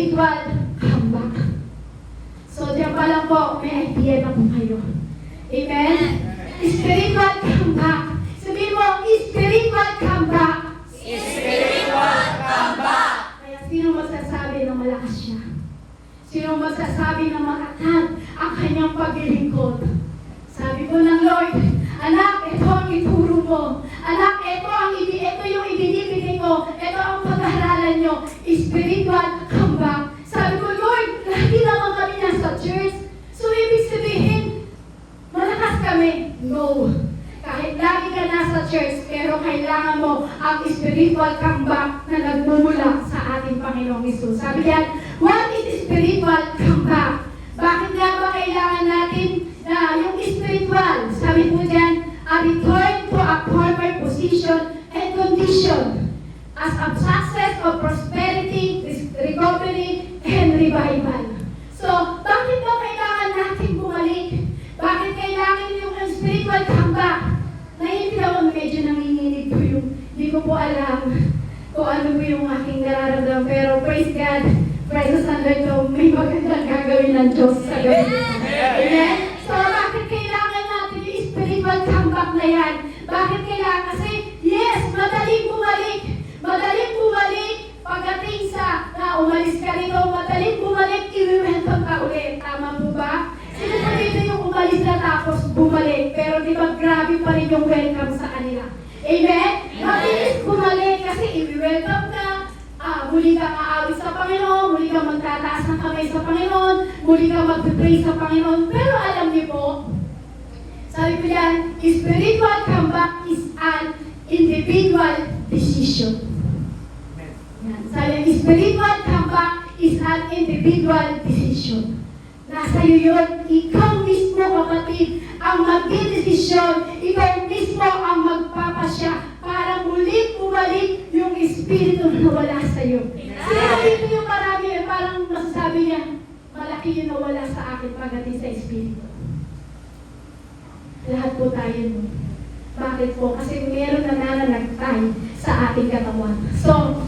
spiritual comeback. So, diyan pa lang po, may idea na po kayo. Amen? Spiritual comeback. Sabihin mo, spiritual comeback. Spiritual comeback. Kaya sino magsasabi na malakas siya? Sino magsasabi na matatag ang kanyang paglilingkod? Sabi ko ng Lord, anak, ito ang ituro mo. Anak, ito yung ibinibigay ko. Ito ang pag-aaralan nyo. Spiritual comeback. Sabi ko, Lord, lagi naman kami nasa church. So, ibig sabihin, malakas kami. No. Kahit lagi ka nasa church, pero kailangan mo ang spiritual comeback na nagmumula sa ating Panginoong Hesus. Sabi yan, what is spiritual comeback? Bakit nga ba kailangan natin na yung spiritual? Sabi po dyan, a return to a former position and condition as a success of prosperity, recovery, and revival. So, bakit ba kailangan natin bumalik? Bakit kailangan yung spiritual comeback? Naiintindihan ko, medyo nanginginig po yung, hindi ko po alam kung ano po yung aking nararamdaman. Pero praise God, praise the Lord, may magandang gagawin ng Diyos sa gawin. Amen? So, bakit kailangan natin yung spiritual comeback na yan? Bakit kailangan? Kasi, yes, madaling bumalik. Madaling bumalik pagdating sa umalis ka rito. Madaling bumalik, i-welcome ka ulit. Tama po ba? Sino po dito yung umalis na tapos bumalik? Pero di ba grabe pa rin yung welcome sa kanila? Amen? Mabilis bumalik kasi i-welcome ka. Muli kang aawit sa Panginoon, muli kang magtataas ng kamay sa Panginoon, muli kang mag-pray sa Panginoon. Pero alam niyo po, sabi ko yan, spiritual comeback is an individual decision. Yan. Sabi, spiritual comeback is an individual decision. Nasa iyo yun, ikaw mismo kapatid, ang magdidesisyon, ikaw mismo ang magpapasya para muling bumalik yung espiritu na wala sa iyo. Sino dito yung marami, parang masasabi niya, malaki yung nawala sa akin pagdating sa espiritu. Lahat po tayo mo. Bakit po? Kasi meron na nananagtay sa ating katawan. So,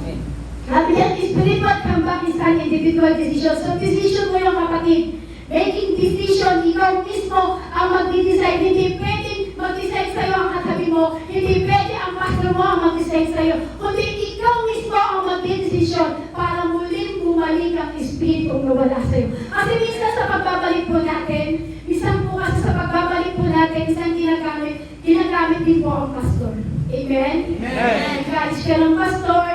sabi yan, spiritual comeback is an individual decision. So, decision mo yung kapatid. Making decision, ikaw mismo ang mag-decide. Hindi pwedeng mag-decide sa'yo ang katabi mo. Hindi pwede ang pastor mo ang mag-decide sa'yo. Kundi ikaw mismo ang mag-decision para muling bumalik ang espiritu na wala sa'yo. Kasi minsan sa pagbabalik po natin, minsan po kasi sa pagbabalik po natin, isang ginagamit din po ang pastor. Amen? Encourage ka ng pastor,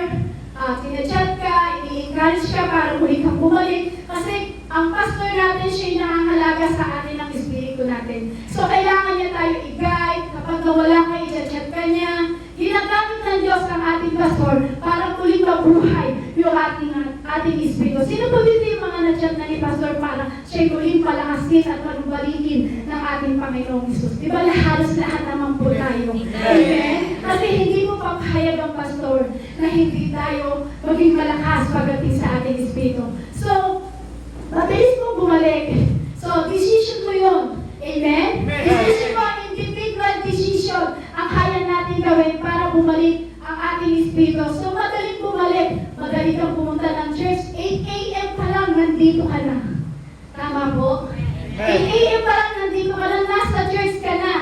tinachat ka, ini-encourage ka para muli kang bumalik. Kasi ang pastor natin, siya yung nakakalaga sa atin ng espiritu natin. So, kailangan niya tayo i-guide. Kapag nawala ka, i-chat ka niya. Ginagamit ng Diyos ang ating pastor para muling mabuhay yung ating espiritu. Sino po dito yung mga na-chat na ni pastor para siya muling palakasin at magbalikin ng ating Panginoong Hesus? Di ba halos lahat naman po tayo? Amen? Kasi hindi mo papahayag ang pastor na hindi tayo maging malakas pagdating sa ating espiritu. So, mabilis mong bumalik. So, decision mo yun. Amen? Decision mo, individual decision ang kaya natin gawin para bumalik ang ating espiritu. So, madaling bumalik. Madali kang pumunta ng church. 8 a.m. pa lang, nandito ka na. Tama po? 8 a.m. pa lang, nandito ka na. Nasa church ka na.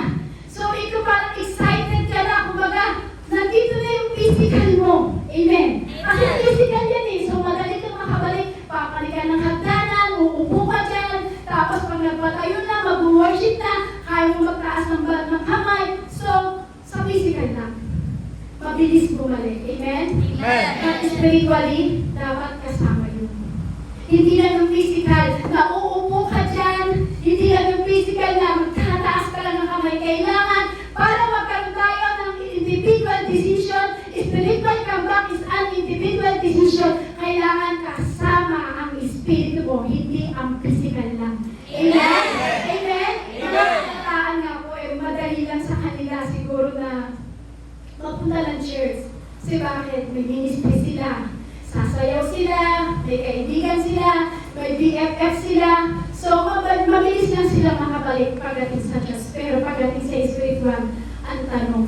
So, ikaw parang excited ka na. Kumbaga, nandito na yung physical mo. Amen? Kasi physical yan eh. So, madali kang makabalik. Papalik ka ng hagdanan, uupo ka dyan. Tapos, pag nagpatayo na, mag-worship na, kaya mo magtaas ng kamay. So, sa physical lang. Mabilis bumalik. Amen? But spiritually, dapat kasama yun. Hindi lang yung physical na uupo ka dyan. Hindi lang yung physical na magtataas ka lang ng kamay. Kailangan, para magkaroon tayo ng individual decision, spiritual comeback is an individual decision. Kailangan kasama ang espiritu mo, hindi ang physical lang. Amen? Amen? Mga kataan nga po, madali lang sa kanila siguro na mapunta ng church. Kasi bakit? May ministry sila. Sasayaw sila, may kaibigan sila, may BFF sila. So, mabilis lang sila makabalik pagdating sa church. Pero pagdating sa spiritual, ang tanong,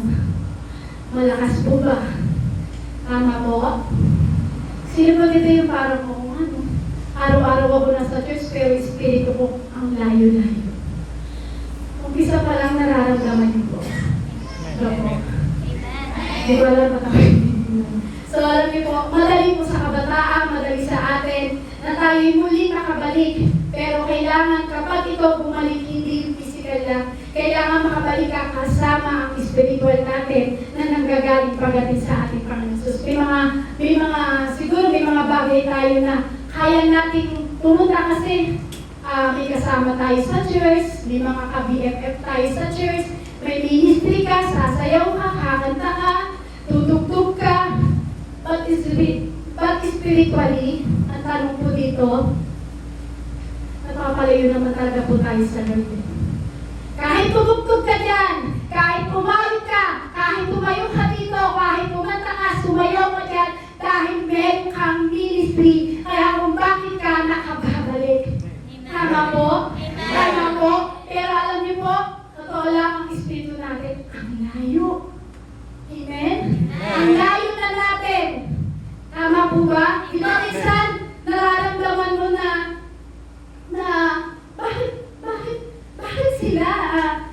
malakas po ba? Tama po? Sino po dito yung parang ano? pero espiritu ko ang layo-layo. Umpisa pa lang nararamdaman niyo po. Opo. Hindi ko alam ba tayo. So alam niyo po, madali po sa kabataan, madali sa atin, na tayo muli makabalik. Pero kailangan kapag ito bumalik, hindi yung physical lang, kailangan makabalik ka kasama ang spiritual natin na nanggagaling pagdating sa ating Panginoon Jesus. Siguro may mga bagay tayo na kaya nating pumunta kasi may kasama tayo sa church, may mga ka-BFF tayo sa church, may ministry ka, sasayaw ka, kakanta ka, tutugtog ka, but spiritually, ang tanong po dito, napapalayo naman talaga po tayo sa Lord. Kahit tumugtog ka dyan, kahit umawit ka, kahit tumayo ka dito, kahit kumanta ka, sumayaw ka dyan, dahil meron kang ministry, kaya kung bakit ka nakababalik. Tama po? Tama po? Pero alam niyo po, totoo lang ang espiritu natin, ang layo. Amen? Ang layo na natin. Tama po ba? Di ba minsan, nararamdaman mo na bakit sila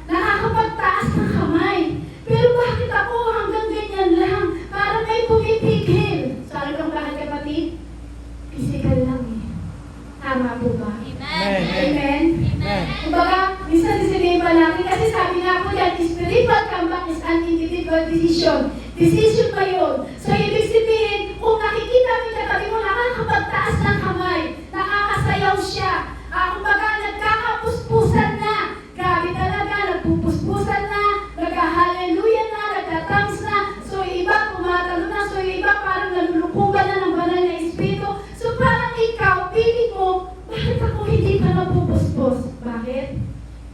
nakakapagtaas ng kamay? Pero bakit ako hanggang ganyan lang? Parang may pumipigil. So alam kang bakit kapatid? Physical lang eh. Tama po ba? Amen. Amen? Amen. Kumbaga, minsan sinima natin kasi sabi nga po yan, spiritual comeback is an individual decision. Decision pa yun. So ibig sabihin, kung nakikita mo yung katabi mo, nakakapagtaas ng kamay, nakakasayaw siya, kumbaga nagkakapuspusan na, grabe talaga, nagpupuspusan na, nag-hallelujah na, nagtatangs na, so yung iba pumatalo na, so yung iba parang nalulukuban na ng banal na espiritu. So parang ikaw, pili mo, bakit ako hindi pa napupuspos? Bakit?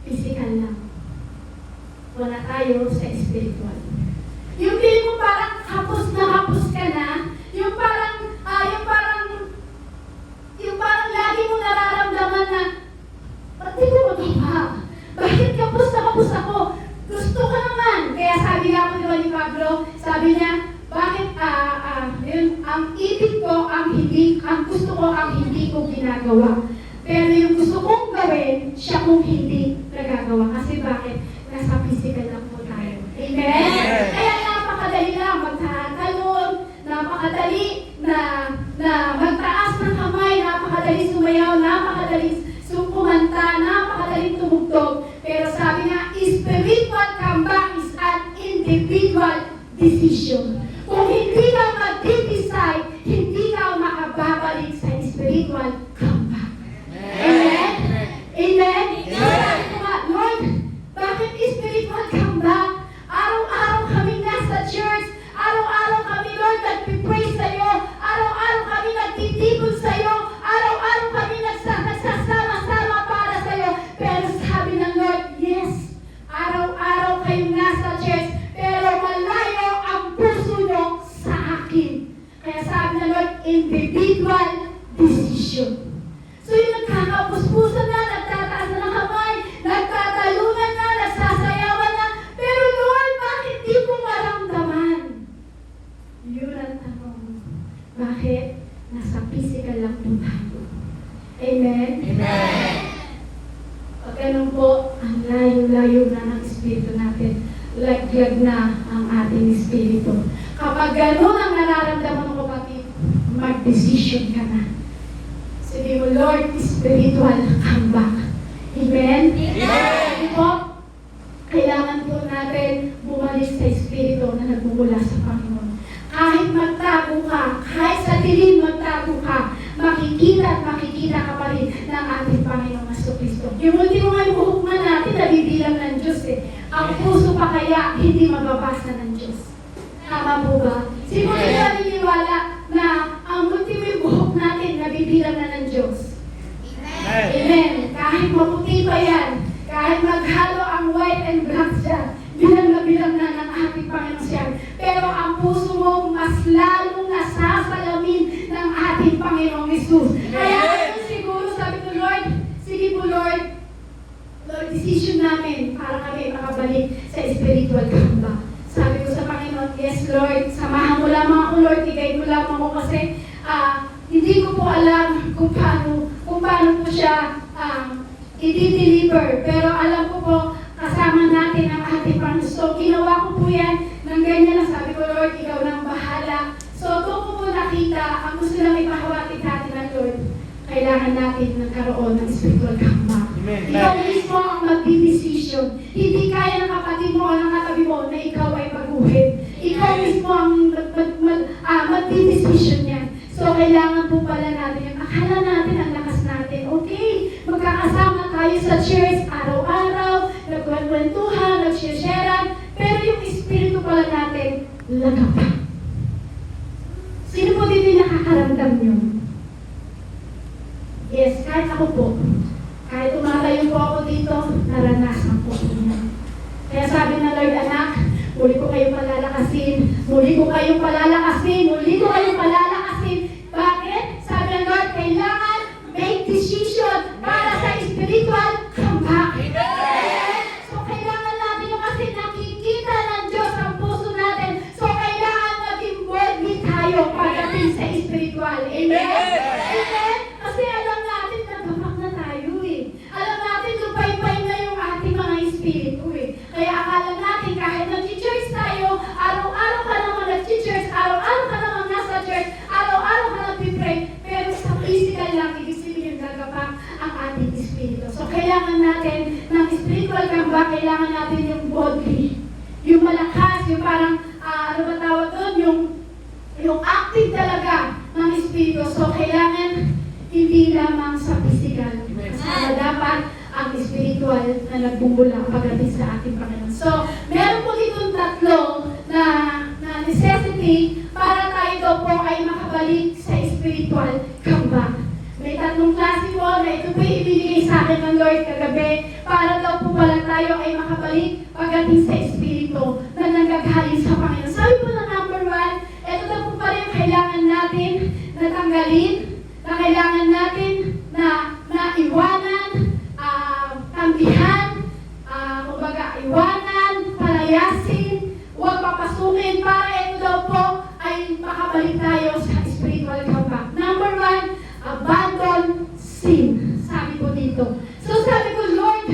Physical lang. Wala tayo sa spiritual. Yung pili mo parang hapos na hapos ka na, yung parang lagi mo nararamdaman na, ba't di ko magawa? Bakit kapos na kapos ako? Gusto ko naman. Kaya sabi nga po ni Pablo, sabi niya, bakit ang ibig ko, ang gusto ko, ang hindi ko ginagawa. Pero yung gusto kong gawin, siya kong hindi nagagawa. Kasi bakit? Nasa physical lang po tayo. Amen? Kaya napakadali lang magtatalon, napakadali na magtaas ng kamay, napakadali sumayaw, napakadali kumanta, napakadali tumugtog. Pero sabi nga, spiritual comeback is an individual decision. Kung hindi ka mag-decide, hindi ka makababalik sa spiritual comeback. Amen? Amen? Sabi ko nga, Lord, bakit spiritual comeback? Araw-araw kami nasa church, araw-araw kami, Lord, nagpipray sa'yo, araw-araw kami nagtitipon sa'yo, araw-araw kami nagsasama-sama para sa'yo. Pero sabi ng Lord, yes, araw-araw kayong nasa church, pero malayo ang puso nyo sa akin. Kaya sabi ng Lord, individual decision. So yung nagkakapuspusan na, nagtataas na ng kamay, nagtatalunan na, nagsasayawan na, pero Lord, bakit di ko maramdaman? Yun ang tanong. Bakit? Nasa physical lang po tayo. Amen? Amen. Pag ganun po, ang layo-layo na ng espiritu natin, laglag na ang ating espiritu. Kapag ganun ang nararamdaman mo, kapatid, mag-decision ka na. Sabi mo, Lord, spiritual comeback. Amen? Sabi po, kailangan po natin bumalik sa espiritu na nagmumula sa Panginoon. Kahit magtago ka, kahit sa dilim magtago ka, makikita at makikita ka pa rin ng ating Panginoong Jesucristo. Yung ultimo nga yung buhok nga natin, nabibilang ng Diyos eh. Ang puso pa kaya hindi mababasa ng Diyos. Tama po ba? Siguro na naniniwala na ang ultimo yung buhok natin, nabibilang na ng Diyos. Amen. Kahit maputi pa yan, kahit maghalo ang white and black dyan, bilang na ng ating Panginoon siya. Pero ang puso mo mas lalong nasasalamin ng ating Panginoong Jesus. Kaya siguro sabi ko, Lord, sige po Lord, decision namin para kami makabalik sa spiritual comeback. Sabi ko sa Panginoon, yes Lord, samahan mo lamang ako Lord, i-guide mo lamang ako kasi hindi ko po alam kung paano po siya i-deliver. Pero alam ko po, kasama natin ang ating Panginoon. So, ginawa ko po yan ng ganyan na sabi ko, Lord, ikaw nang bahala. So, doon ko po nakita, ang gusto lang ipahawati natin ng Lord, kailangan natin nagkaroon ng spiritual comeback. Ikaw mismo ang magdidesisyon. Hindi kaya ng kapatid mo o ng katabi mo na ikaw ay baguhin. Ikaw mismo ang magdidesisyon yan. So, kailangan po pala natin yung akala natin ang lakas natin. Okay, magkakasama tayo sa church araw-araw, nagkwentuhan, nagsisharean, pero yung espiritu pala natin, lagapa. Sino po dito yung nakakaramdam nyo? Yes, kahit ako po. Kahit tumatayo po ako dito, naranasan po niya. Kaya sabi ng Lord, anak, muli ko kayong palalakasin, muli ko kayong palalakasin, muli ko kayong palalakasin. Bakit? Sabi ng Lord, kailangan make decision para sa spiritual comeback. So, kailangan natin yung kasi nakikita ng Diyos ang puso natin. So, kailangan maging boldly tayo pagdating sa spiritual. Amen? Amen? Kasi alam natin, nagapak na tayo eh. Alam natin, lupay-pay na yung ating mga espiritu eh. Kaya akala natin, kahit nag-church tayo, araw-araw ka naman nag-church, araw-araw ka naman nasa church, araw-araw ka nag-pray, pero sa physical lang, ibig sabihin gagapak ang ating espiritu. So, kailangan natin ng spiritual comeback, kailangan natin yung bodily, yung malakas, yung parang, ano ba tawag doon, yung active talaga ng espiritu. So, kailangan hindi lamang sa physical, kasama dapat ang spiritual na nagbubula pagdating sa ating Panginoon. So, meron po itong tatlo na necessity para tayo daw po ay makabalik sa spiritual comeback. May tatlong klase po na ito po ibinigay sa akin ng Lord kagabi para daw po pala tayo ay makabalik pagdating sa espiritu na nanggagaling sa Panginoon. Sabi po na number 1, ito daw po pala yung kailangan natin na tanggalin, na kailangan natin na iwanan, tambihan, kumbaga iwanan, palayasin, huwag papasukin para ito daw po ay makabalik tayo sa spiritual comeback. Number 1, abandon sin. Sabi ko dito. So sabi ko, Lord,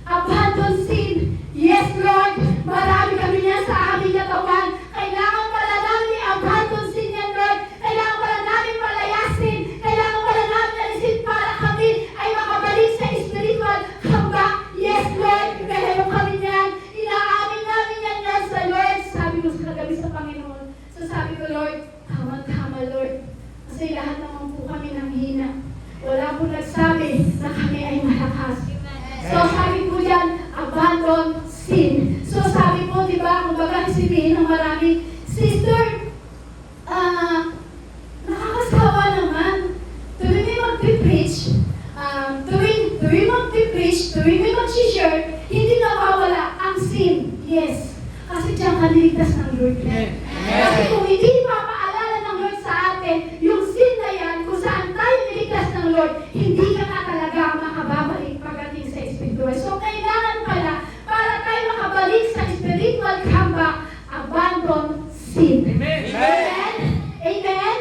abandon sin. Yes, Lord, marami kami yan sa aming katawan. Kailangan pala namin i-abandon sin yan, Lord. Kailangan pala namin palayasin. Kailangan pala namin alisin para kami ay makabalik sa spiritual comeback. Yes, Lord, meron kami yan. Inaamin namin yan sa Lord. Sabi ko sa kagabi sa Panginoon. So sabi ko, Lord, tama, Lord. Kasi lahat naman po kami nang hina. Wala po nagsabi na kami ay malakas. So sabi po dyan, abandon sin. So sabi po, di ba, kung baga isibihin ng marami, sister, nakakasawa naman. Tuwing may mag-preach, tuwing mag-preach, tuwing may mag-share, hindi nawawala ang sin. Yes. Kasi diyan ka niligtas ng Lord. Kasi kung hindi mapaalala ng Lord sa atin, yung sin na yan, kung saan tayo niligtas ng Lord, hindi ka na talaga makababalik pagdating sa spiritual. So, kailangan pala, para tayo makabalik sa spiritual comeback, abandon sin. Amen? Amen? Amen?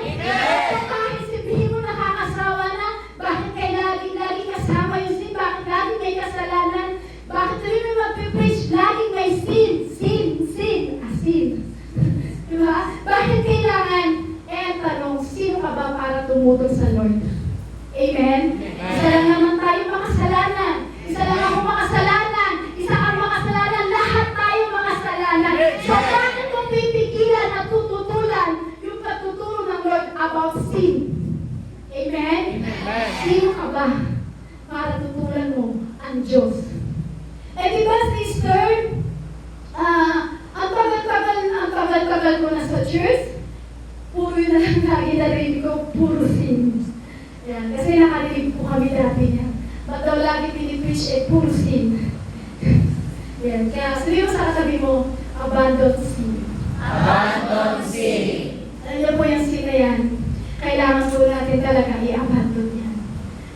So, kahit sabihin mo nakakasawa na, bakit kayo lagi kasama yung sin? Bakit lagi may kasalanan? Bakit tuloy may mag-preach? Laging may sin. Diba? Bakit kailangan? Ang tanong, sino ka ba para tumutol sa Lord? Amen? Isa lang naman tayo makasalanan. Isa lang ako makasalanan. Isa kang makasalanan. Lahat tayo makasalanan. So, bakit kung pipigilan at tututulan yung pagtuturo ng Lord about sin? Amen? Sino ka ba para tutulan mo ang Diyos? Diba, sister? Ang tagal ko na sa church, puro yun na lang lagi narinig ko, puro sin. Yan, kasi nakarinig po kami dati niya. Ba't daw lagi pinipreach puro sin. Yan, kaya sabi mo sa katabi mo, abandon sin. Abandon sin. Alam niyo po yung sin na yan, kailangan po natin talaga i-abandon yan.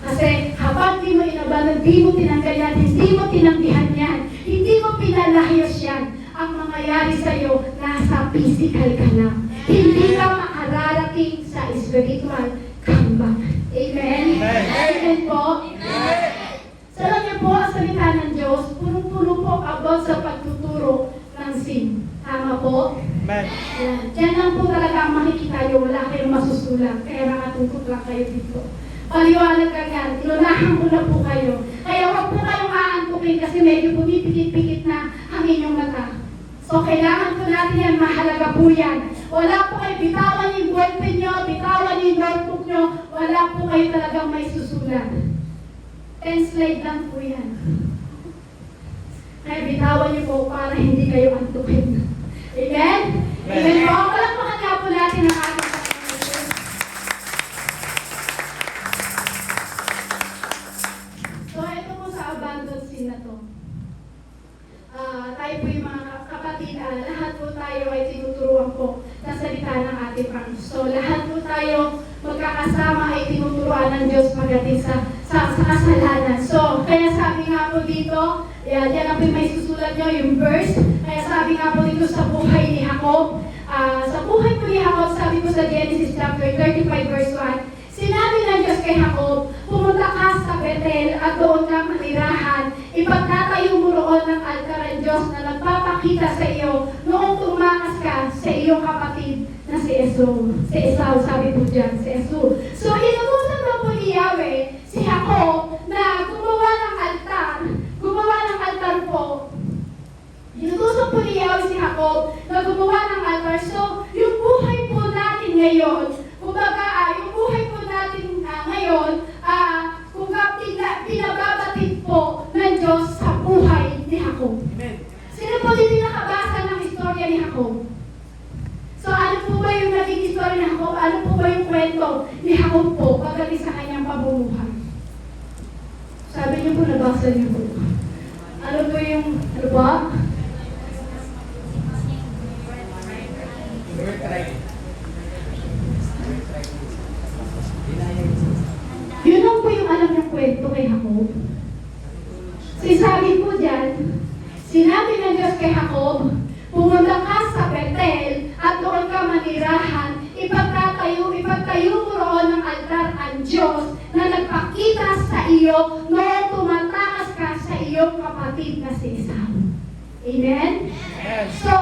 Kasi habang di mo in-abandon, di mo tinanggal yan, hindi mo tinanggihan yan, hindi mo pinalayos yan, ang mangyayari sa'yo, nasa physical ka lang. Hindi ka makararating sa spiritual comeback. Amen? Amen po? salita ng Diyos, punong-puno po about sa pagtuturo ng sin. Tama po? Amen. Yan. Diyan lang po talaga ang makikita nyo, wala kayong masusulat. Kaya nakatutok lang kayo dito. Paliwanag agad, inunahan ko na po kayo. Kaya huwag po kayong aantukin kasi medyo pumipikit-pikit na ang inyong mata. So kailangan po natin yan, mahalaga po yan. Wala po kayo, bitawan yung ballpen nyo, bitawan yung notebook nyo, wala po kayo talagang may susulat. 10 slide lang po yan. Kaya bitawan nyo po para hindi kayo antukin. Amen? Amen po. Walang makanya po natin ang ating Panginoon. So, ito po sa abandoned sin na to. Tayo po yung mga kapatid, lahat po tayo ay tinuturuan po ng salita ng ating Panginoon. So, lahat po tayo magkakasama ay tinuturuan ng Diyos pagdating sa kasalanan. So, kaya sabi nga po dito, yan ang may susulat nyo, yung verse. Kaya sabi nga po dito sa buhay ni Jacob, sa buhay po ni Jacob, sabi po sa Genesis chapter 35 verse 1, sinabi ng Diyos kay Jacob, pumunta ka sa Bethel at doon ka manirahan. Ipagtatayo mo roon ng altar ang Diyos na nagpapakita sa iyo noong tumakas ka sa iyong kapatid na si Esau. Si Esau, sabi po dyan, si Esau. So, inutusan mo po ni Yahweh si Jacob na gumawa ng altar. Gumawa ng altar po. Inutusan po ni Yahweh si Jacob na gumawa ng altar. So, yung buhay po natin ngayon, kumbaga, yung buhay po natin ngayon, kumbaga pinababatid po ng Diyos sa buhay ni Jacob. Amen. Sino po din nakabasa ng istorya ni Jacob? So, ano po ba yung naging istorya ni Jacob? Ano po ba yung kwento ni Jacob po pagdating sa kanyang pamumuhay? Sabi niyo po, nabasa niyo po. Ano po yung, ano ba? Yun lang po yung alam niyang kwento kay Jacob. Sabi po dyan, sinabi ng Diyos kay Jacob, pumunta ka sa Bethel at doon ka manirahan, ipagtayo mo roon ng altar ang Diyos na nagpakita sa iyo noong tumatakas ka sa iyong kapatid na si Esau. Amen? Amen. So,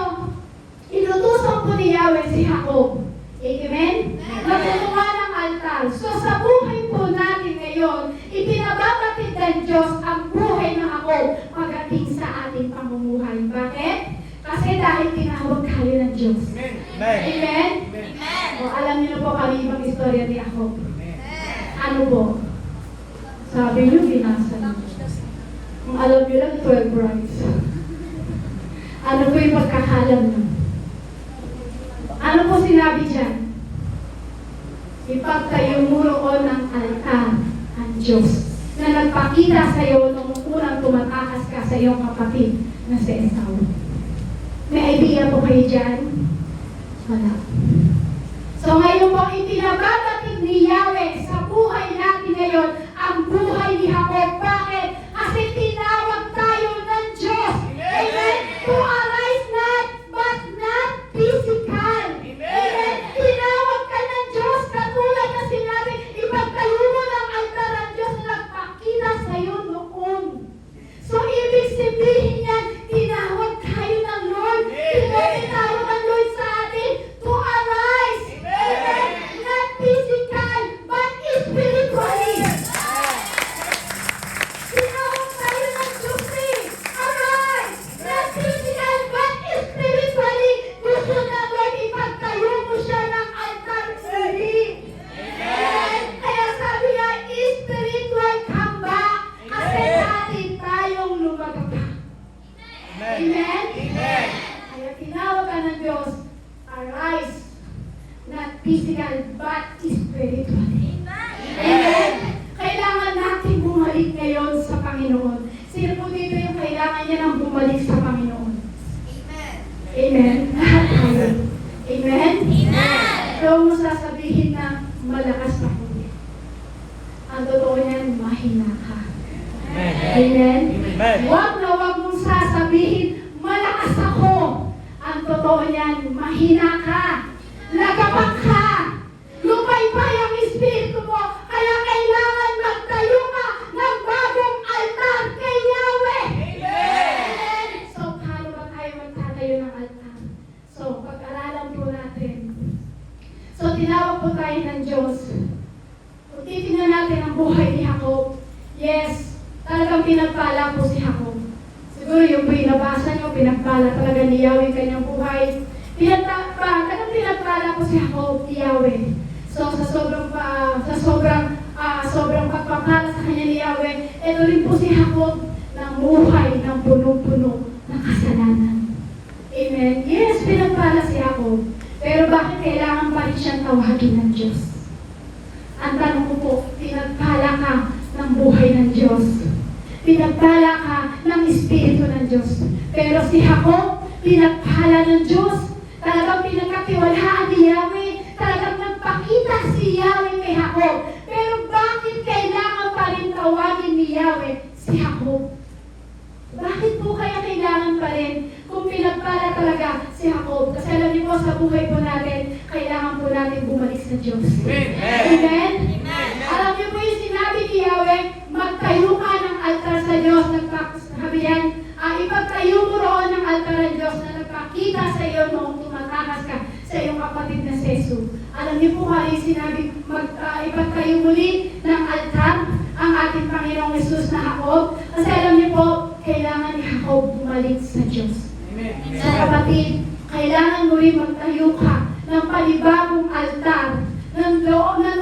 inutusan po ni Yahweh si Jacob. Amen? Nagtutuwa ng altar. So, sa buhay po natin ngayon, ipinababatid ng Diyos ang buhay ng Jacob pagdating sa ating pamumuhay. Bakit? Kasi dahil tinawag tayo ng Diyos. Amen. Amen? O, alam niyo na po kami ibang istorya ni Jacob. Ano po? Sabi niyo, binasa niyo. Kung alam niyo lang, 12 brides. Ano po yung pagkakalam niyo? Ano po sinabi dyan? Ipagtayo mo roon ng altar ang Diyos na nagpakita sa iyo nung unang tumatakas ka sa iyong kapatid na si Esau. May idea po kayo dyan? Wala. So ngayon po, ipinababatid ni Yahweh sa buhay natin ngayon ang buhay ni Jacob. Bakit? Kasi tinawag tayo ng Diyos. Amen? To arise not, but not physical. Amen? Tinawag ka ng Diyos. Katulad na sinabi, ipagtayo mo ng altar ang Diyos na nagpakita sa iyo noon. So ibig sabihin yan, tinawag tayo ng Lord. Tinawag ang Lord sa atin to arise. Amen? Not physical, but spiritually. Tinawag tayo ng Diyos eh. Arise! Not physical, but spiritually. Gusto na Lord, ipagtayo mo siya ng altar uli. Amen? Kaya sabi nga, spiritual comeback. Kasi dati tayong lumagapa. Amen? Amen. Kaya tinawag ka ng Diyos, arise. Not physical, but spiritually. Amen? Kailangan natin bumalik ngayon sa Panginoon. Sino po dito yung kailangan niya ng bumalik sa Panginoon? Amen? Lahat tayo. Amen? Huwag mo sasabihin na malakas ako. Ang totoo niyan, mahina ka. Amen? Amen. Huwag na huwag mong sasabihin, malakas ako. Ang totoo niyan, mahina ka. Lagapak ka. Lumaypay ang espiritu mo. Kaya kailangan magtayo ka ng bagong altar kay Yahweh. buhay ni Jacob. Yes, talagang pinagpala po si Jacob. Siguro yung binabasa niyo, pinagpala talaga ni Yahweh kanyang buhay. Talagang pinagpala po si Jacob, ni Yahweh. So sa sobrang pagpapala sa kanya ni Yahweh, ito rin po si Jacob ng buhay ng punong-puno ng kasalanan. Amen. Yes, pinagpala si Jacob. Pero bakit kailangan pa rin siyang tawagin ng Diyos? Ang tanong ko po, pinagpala ka ng buhay ng Diyos. Pinagpala ka ng Espiritu ng Diyos. Pero si Jacob, pinagpala ng Diyos. Talagang pinagkatiwalaan ni Yahweh. Talagang nagpakita si Yahweh kay Jacob. Pero bakit kailangan pa rin tawagin ni Yahweh si Jacob? Bakit po kaya kailangan pa rin kung pinagpala talaga si Jacob? Kasi alam niyo po, sa buhay po natin, kailangan po natin bumalik sa Diyos. Amen? Alam niyo po yung sinabi ni Yahweh, magtayo ka ng altar sa Diyos. Sabi yan, ipagtayo mo roon ng altar ng Diyos na nagpakita sa iyo noong tumatakas ka sa iyong kapatid na si Jesus. Alam niyo po kaya yung sinabi, ipagtayo muli ng altar ang ating Panginoong Jesus na Jacob. Kasi alam niyo po, kailangan ni Jacob bumalik sa Diyos. Sa kapatid, kailangan mo rin magtayo ka ng panibagong altar na noon na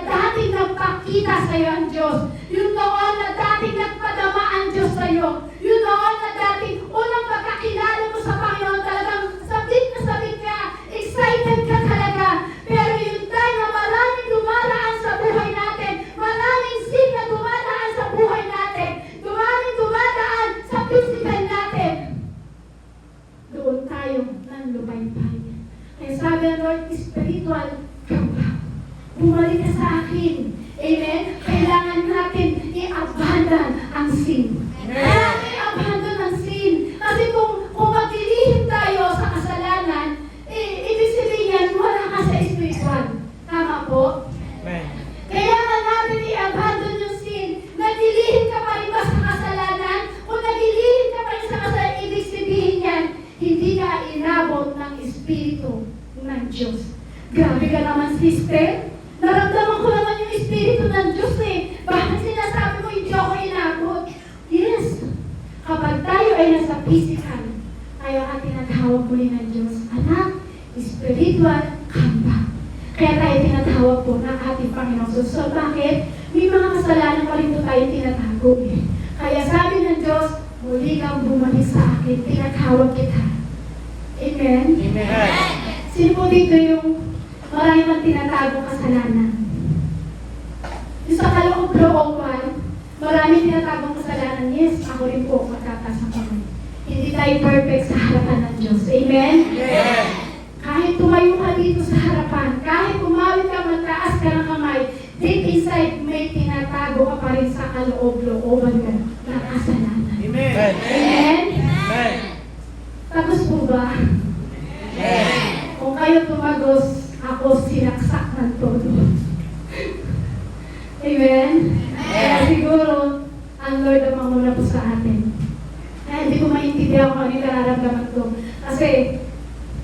dating nagpakita sa iyo ang Diyos. Yung noon na dating nagpadama ang Diyos sa iyo. Yung noon na dating unang pagkakilala mo sa Panginoon, talagang sabik ka, excited ka talaga. Pero yung time na maraming dumaraan sa buhay natin, maraming sin na dumaraan sa buhay natin, maraming dumaraan sa physical natin, doon tayo ng lumaypay. Kaya sabi ng Lord, spiritual ka ba? Bumalik ka sa akin. Amen? Kailangan natin i-abandon ang sin. Kailangan i-abandon ang sin. Kasi kung maglilihim tayo sa kasalanan, ibig sabihin yan, wala ka sa spiritual. Tama po? Kailangan natin i-abandon yung sin. Naglilihim ka pa rin ba sa kasalanan? Kung naglilihim ka pa rin sa kasalanan, ibig sabihin yan, hindi ka inabot ng Espiritu ng Diyos. Grabe ka naman, sister. Naramdaman ko naman yung Espiritu ng Diyos eh. Bakit sinasabi mo hindi ako inabot? Yes. Kapag tayo ay nasa physical, tayo ang tinatawag muli ng Diyos. Anak, spiritual kamba. Kaya tayo tinatawag po ng ating Panginoon. So bakit? May mga kasalanan pa rin po tayo tinatago eh. Kaya sabi ng Diyos, muli kang bumalik sa akin, tinatawag kita. Amen? Amen. Sino po dito yung marami mang tinatagong kasalanan? Yung sa kaloob-looban, marami tinatagong kasalanan. Yes, ako rin po, magtatas ang kamay. Hindi tayo perfect sa harapan ng Diyos. Amen? Amen. Kahit tumayo ka dito sa harapan, kahit umawit ka, magtaas ka ng kamay, deep inside, may tinatago ka pa rin sa kaloob-looban ka ng kasalanan. Amen. Amen? Amen. Tapos po ba? Amen. Kung kayo tumagos, ako sinaksak ng todo. Amen? Kaya siguro, ang Lord ang mamuna po sa atin. Kaya hindi ko maintindihan kung ano yung nararamdaman ko. Kasi,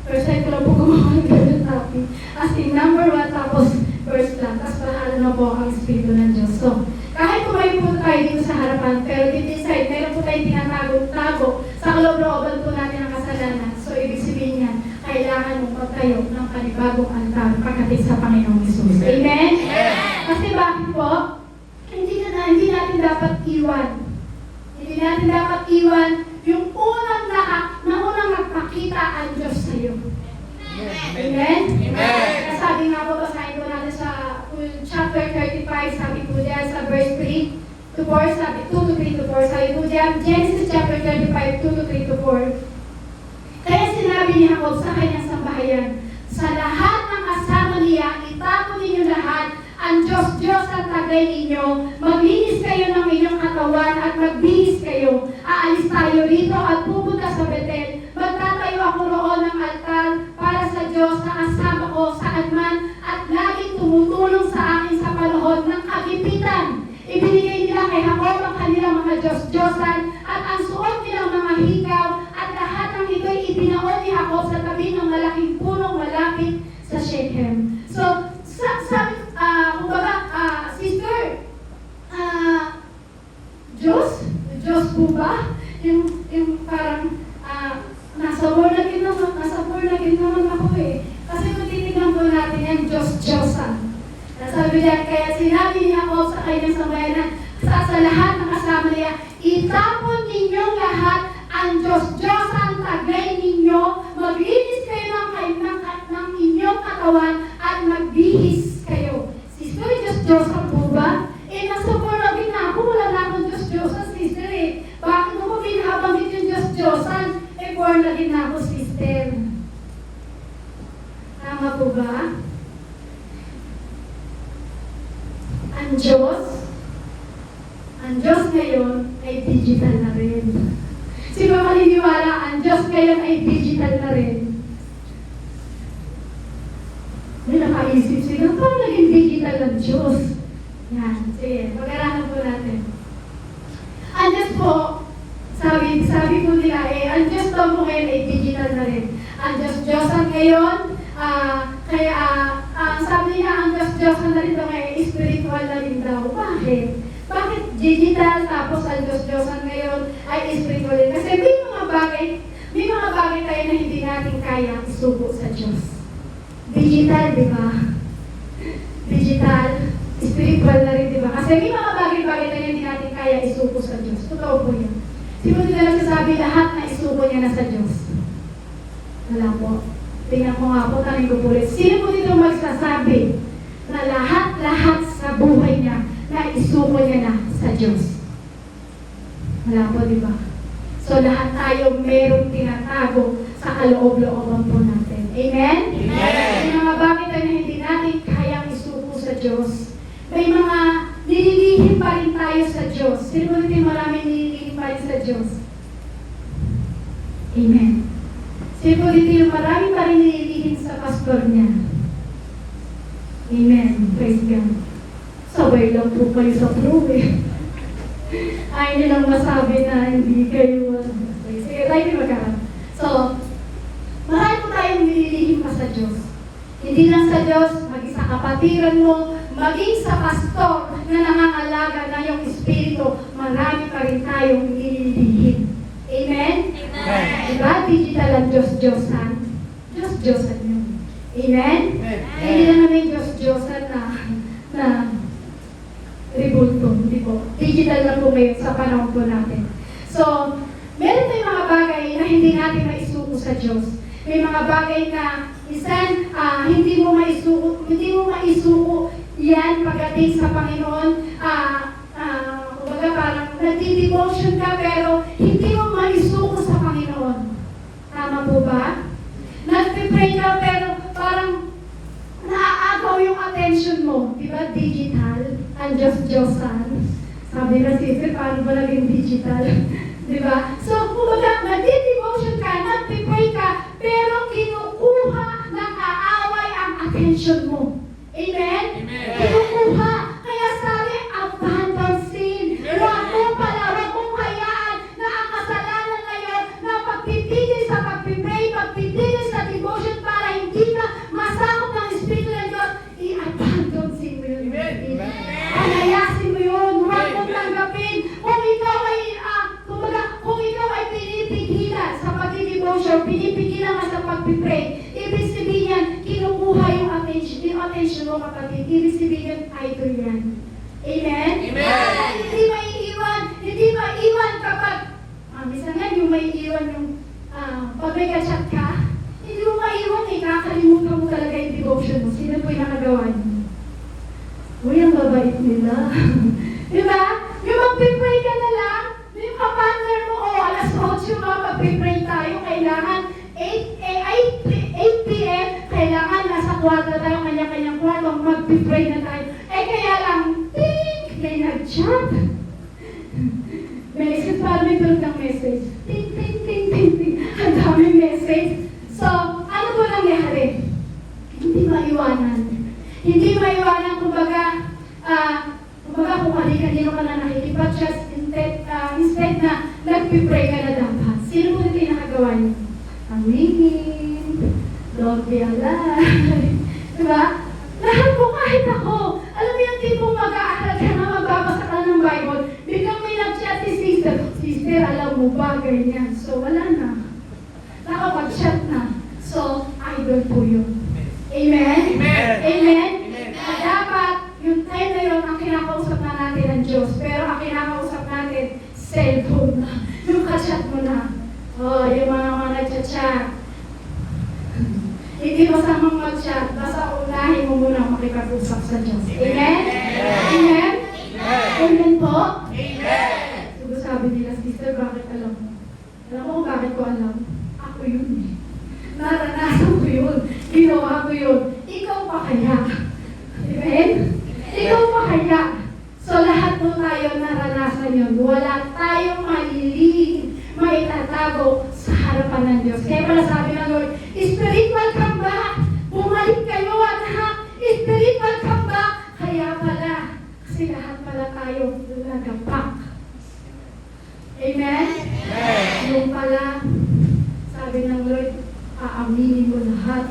first time ko lang po gumawa ng ganyan topic. As in, number 1, tapos verse lang. Tapos bahala na po ang Espiritu ng Diyos. So, kahit tumayo po tayo dito sa harapan, pero deep inside, meron po tayong tinatago sa kaloob-looban po natin ang kasalanan. So, ibig sabihin yan, kailangan mong magtayo ng panibagong altar pagdating sa Panginoong Hesus. Amen? Kasi bakit po? Hindi natin dapat iwan. Hindi natin dapat iwan yung unang nagpakita ang Diyos sa iyo. Amen? Kaya sabi nga po, basahin ko natin sa chapter 35, sabi po diyan sa verse 3 to 4, sabi 2 to 3 to 4, sabi po diyan, Genesis chapter 35, 2 to 3 to 4. Kaya sinabi ni Jacob sa kanyang sambahayan, sa lahat ng kasama niya, itapon ninyo lahat ang Diyos-Diyos at tagay ninyo, maglinis kayo ng inyong katawan at magbihis kayo. Aalis tayo rito at pupunta sa Betel. Magtatayo ako roon ng altar para sa Diyos na kasama ko saan man at laging tumutulong sa akin sa panahon ng kagipitan. Ibinigay nila kay Jacob ang kanilang mga Diyos-Diyosan at ang suot nilang mga hikaw at lahat ng ito'y ibinaon ni Jacob sa tabi ng malaking punong malapit sa Shechem. So, sister, Diyos? Diyos po ba? Yung parang, nasa born again naman ako eh. Kasi kung titignan po natin yan, Diyos-Diyosan. Sabi niya, kaya sinabi niya ako sa kanyang sambayanan, sa lahat ng kasama niya, itapon ninyong lahat ang Diyos-Diyosan, taglay ninyo, maglinis kayo ng inyong katawan at magbihis kayo. Sister, Diyos-Diyosan po ba? Nasa born again na ako, wala na akong Diyos-Diyosan, sister eh. Bakit mo binabanggit yung Diyos-Diyosan? Born again na ako, sister. Tama po ba? Ang Diyos ngayon ay digital na rin. Sino maniniwala, ang Diyos ngayon ay digital na rin. May nakaisip sila, paano naging digital ang Diyos? Yan, sige, mag-aralan po natin. Ang Diyos po, sabi po nila, ang Diyos daw po ngayon ay digital na rin. Ang Diyos-Diyosan ngayon, sabi niya, ang Diyos-Diyosan na rin daw ngayon, spiritual na rin daw. Bakit? Bakit digital tapos ang Diyos-Diyosan ngayon ay spiritual din? Kasi may mga bagay tayo na hindi natin kaya isubo sa Diyos. Digital, di ba? Digital, spiritual na rin, di ba? Kasi may mga bagay tayo na hindi natin kaya isubo sa Diyos. Totoo po yan. Sino nila nagsasabi lahat na isubo niya na sa Diyos? Wala po. Tingnan ko nga po, tanong ko po ulit. Sino po dito magsasabi na lahat sa buhay niya na isubo niya na sa Diyos? Wala po, di ba? So lahat tayo merong tinatago sa kaloob-looban po natin. Amen? Amen. May mga bagay tayo na hindi natin kayang isubo sa Diyos. May mga nililihim pa rin tayo sa Diyos. Sino po dito maraming nililihim pa rin sa Diyos? Amen. Sino po dito yung marami pa rin nililihim sa pastor niya? Amen. Praise God. Sabay lang po kayo sa flow eh. Ayaw nilang masabi na hindi kayo. Sige, tayo din magkaroon. So, marami po tayong nililihim pa sa Diyos. Hindi lang sa Diyos, maging sa kapatiran mo, maging sa pastor na nangangalaga na yung espiritu, marami pa rin tayong nililihim. Amen? Amen. Diba? Digital ang Diyos-Diyosan. Diyos-Diyosan yun. Amen? Hindi lang namin Diyos-Diyosan na ribulto. Hindi po. Digital na po ngayon sa panahon po natin. So, meron tayong mga bagay na hindi natin maisuko sa Diyos. May mga bagay na isan, hindi mo maisuko yan pagdating sa Panginoon. Kumbaga parang nagdi-devotion ka pero hindi mo maisuko sa Panginoon. Tama po ba? Nagpipray ka pero parang naaagaw yung attention mo. Diba? Digital. Ang Diyos-Diyosan. Sabi na sister, paano ba naging digital? Diba? So, kumbaga, nagdi-devotion ka, nagpipray ka, pero kinukuha ng kaaway ang attention mo. Amen? Amen. Kinukuha. Kaya sabi, abandon sin. Huwag mong hayaan na ang kasalanan na yun na pagpipigil sa pagpipray, pagpipigil sa devotion para hindi ka masakop ng Espiritu ng Diyos, i-abandon sin mo yun. Panayasin mo yun. Huwag mong tanggapin. Kung ikaw ay pinipigilan sa pag-devotion, pinipigilan ka sa pagpipray, ibig sabihin yan, kinukuha yung attention mo kapatid. Ibig sabihin yan, idol yan. Amen? Amen. Hindi maiiwan kapag, minsan nga yung maiiwan yung, pag may ka-chat ka, hindi mo maiiwan eh, kakalimutan mo talaga yung devotion mo. Sino po yung nakagawa niyo? Uy, ang babait nila. Diba? Yung mag-pray ka na lang, yung kapartner mo, alas 8 mag-pray tayo, kailangan 8 p.m., kailangan nasa kwarto tayo, kanya-kanyang kwarto, mag-pray na tayo. Kaya lang, ting! May nag-chat. Message, parang may tulog ng message. Ting, ting, ting, ting, ting. Ang daming message. So, ano po nangyari? Hindi maiwanan. Hindi maiwanan, kumbaga kung kanino ka na nakikipag-chat, instead na nagpipray ka na dapat. Sino po dito yung nakagawa niyo? Aminin, Lord be alive. Diba? Lahat po kahit ako. Alam mo yung tipong mag-aaral ka na, magbabasa ka ng Bible, biglang may nag-chat mo bagay niyan. So, wala na. Nakapag-chat na. So, idol po yun. Amen? Amen. Amen? Na dapat, yung time na yun, ang kinakausap na natin ng Diyos. Pero ang kinakausap natin, cellphone na. Yung ka-chat mo na. Oh, yung mga nag-chat. Hindi masamang mag-chat. Basta unahin mo muna makipag-usap sa Diyos. Amen? Amen? Amen po? Amen. So, sabi nila, sister, bakit alam mo? Alam mo kung bakit ko alam? Ako yun eh. Naranasan ko yun. Ginawa ko yun. Ikaw pa kaya? Amen? Ikaw pa kaya? So lahat po tayo naranasan yun. Wala tayong malilihim, maitatago sa harapan ng Diyos. Kaya pala sabi ng Lord, spiritual come back. Bumalik kayo, anak. Spiritual come back. Kaya pala, kasi lahat pala tayo nagapak. Amen? Yung pala, sabi ng Lord, aaminin mo lahat.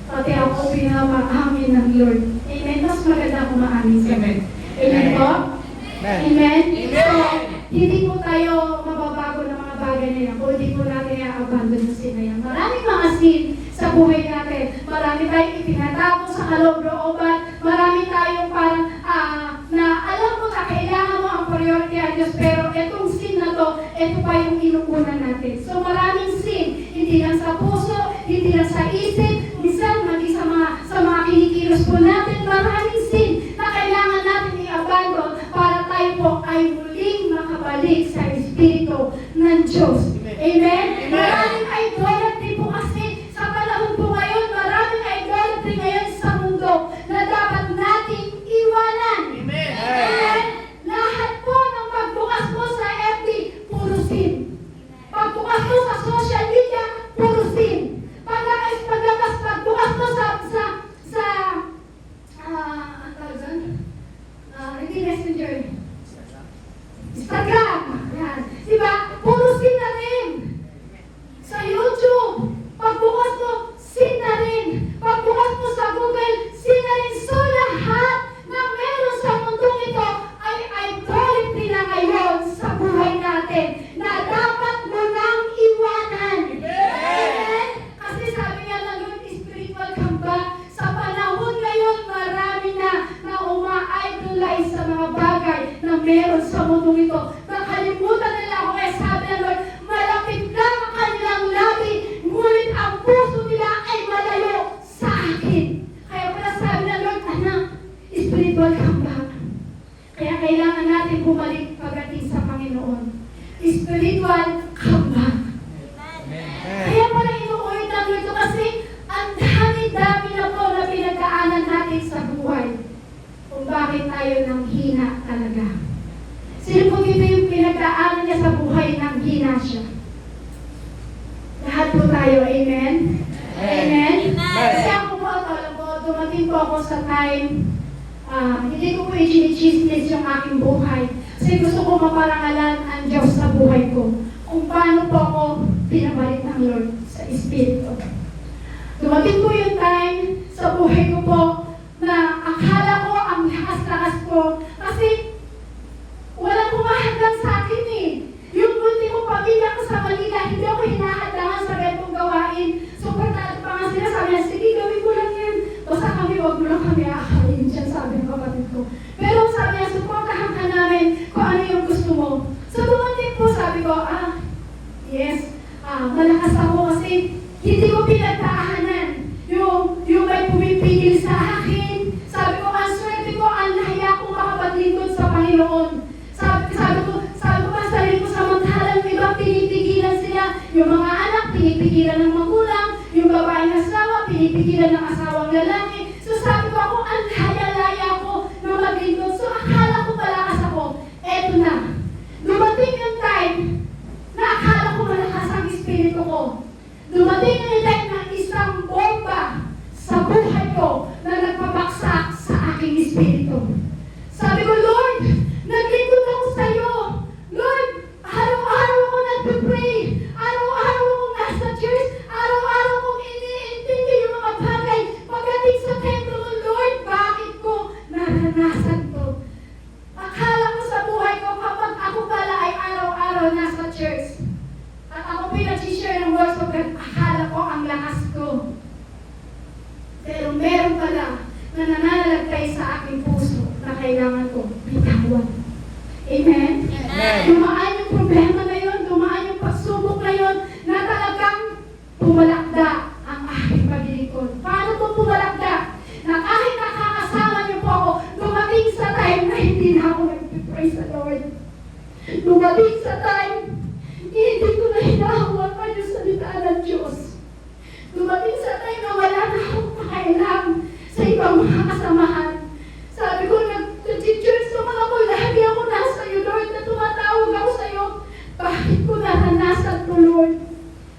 Pati ako pinapaamin ng Lord. Amen? Mas maganda kung maamin sa Lord. Amen po? Amen? So, hindi po tayo mababago ng mga bagay na yan. Kung hindi po natin i-abandon na sin na yan. Maraming mga sin sa buhay natin. Marami tayong itinatago sa kaloob-looban. Marami tayong parang na alam mo na kailangan mo ang priority ang Diyos. Pero itong sin na to, ito pa yung inuuna natin. So maraming sin. Hindi lang sa puso, hindi lang sa isip, minsan mali sa mga kinikilos po natin. Maraming sin na kailangan natin i-abandon para tayo po ay muling makabalik sa Espiritu ng Diyos. Amen? Maraming idolatry po kasi sa panahon po ngayon, maraming idolatry ngayon sa mundo na dapat nating iwanan. Amen? Lahat po ng pagbukas po sa FB, puro sin. Pagbukas po sa social media, puro sin. Pagbukas po hindi messenger. Instagram. Yan. Diba? Puro sin na rin. Sa YouTube, pagbukas mo, sin na rin. Pagbukas mo sa Google, sin na rin. So lahat na meron sa mundong ito ay idolatry na ngayon sa buhay natin na dapat mo nang iwanan. Amen? Kasi sabi nga ng Lord, spiritual come back. Sa panahon ngayon, marami na uma-idolize sa mga bagay na meron sa mundong ito. Nakalimutan nila ako kaya sabi ng Lord, malapit lang ang kanilang labi, ngunit ang puso nila ay malayo sa akin. Kaya pala sabi ng Lord, anak, spiritual come back. Kaya kailangan natin bumalik pagdating sa Panginoon. Spiritual come back. Kaya pala inuulit ang Lord kasi ang dami-dami na po na pinagdaanan natin sa buhay. Kung bakit tayo nang hina talaga. Sino po dito yung pinagdaanan niya sa buhay nang hina siya? Lahat po tayo, amen? Amen? Kasi ako po, alam ko, dumating po ako sa time, hindi ko po i-chismis yung aking buhay. Kasi gusto ko maparangalan ang Diyos sa buhay ko. Kung paano po ako pinabalik ng Lord sa Espiritu. Dumating po yung time sa buhay ko po na akala ko ang lakas-lakas ko kasi walang humahadlang sa akin eh. Yung bunti kong pamilya ko sa Manila, hindi ako hinahadlangan sa ganitong gawain. Suportado pa nga sila, sabi niya, sige, gawin ko lang yan. Basta kami, wag mo lang kami aakayin dyan, sabi ng kapatid ko. Pero sabi niya, suportahan ka namin kung ano yung gusto mo. So dumating po, sabi ko, yes, malakas ako kasi hindi ko pinagdaanan yung may pumipigil sa akin. Sabi ko, ang swerte ko, ang lahya kong makapaglingkod sa Panginoon. Sabi ko pa sa sarili ko, samantalang iba pinipigilan sila. Yung mga anak, pinipigilan ng magulang. Yung babaeng asawa, pinipigilan ng asawang lalaki. So sabi ko ako, ang lahya-laya ko na maglingkod. So akala ko malakas ako. Eto na. Dumating yung time na akala ko malakas ang espiritu ko. Dumating yung time na isang bomba sa buhay ko na nagpabaksak sa aking espiritu. Sabi ko, Lord, naglingkod ako sa iyo. Lord, araw-araw ako nagpe-pray. Araw-araw akong nasa church. Araw-araw akong iniintindi yung mga bagay. Pagdating sa templo ko, Lord, bakit ko naranasan to? katawan. Amen? Amen. Dumaan yung problema na yun, dumaan yung pagsubok na yun, na talagang pumalakda ang aking paglilingkod. Paano po pumalakda? Na kahit nakakasama niyo po ako, dumating sa time na hindi na ako nag-praise the Lord. Dumating sa time, hindi ko na hinahawakan yung salita ng Diyos. Dumating sa time na wala na akong pakailang sa ibang mga kasamahan. Sabi ko, nag-church naman ako, lagi ako nasa iyo, Lord, na tumatawag ako sa iyo. Bakit ko naranasan to, Lord?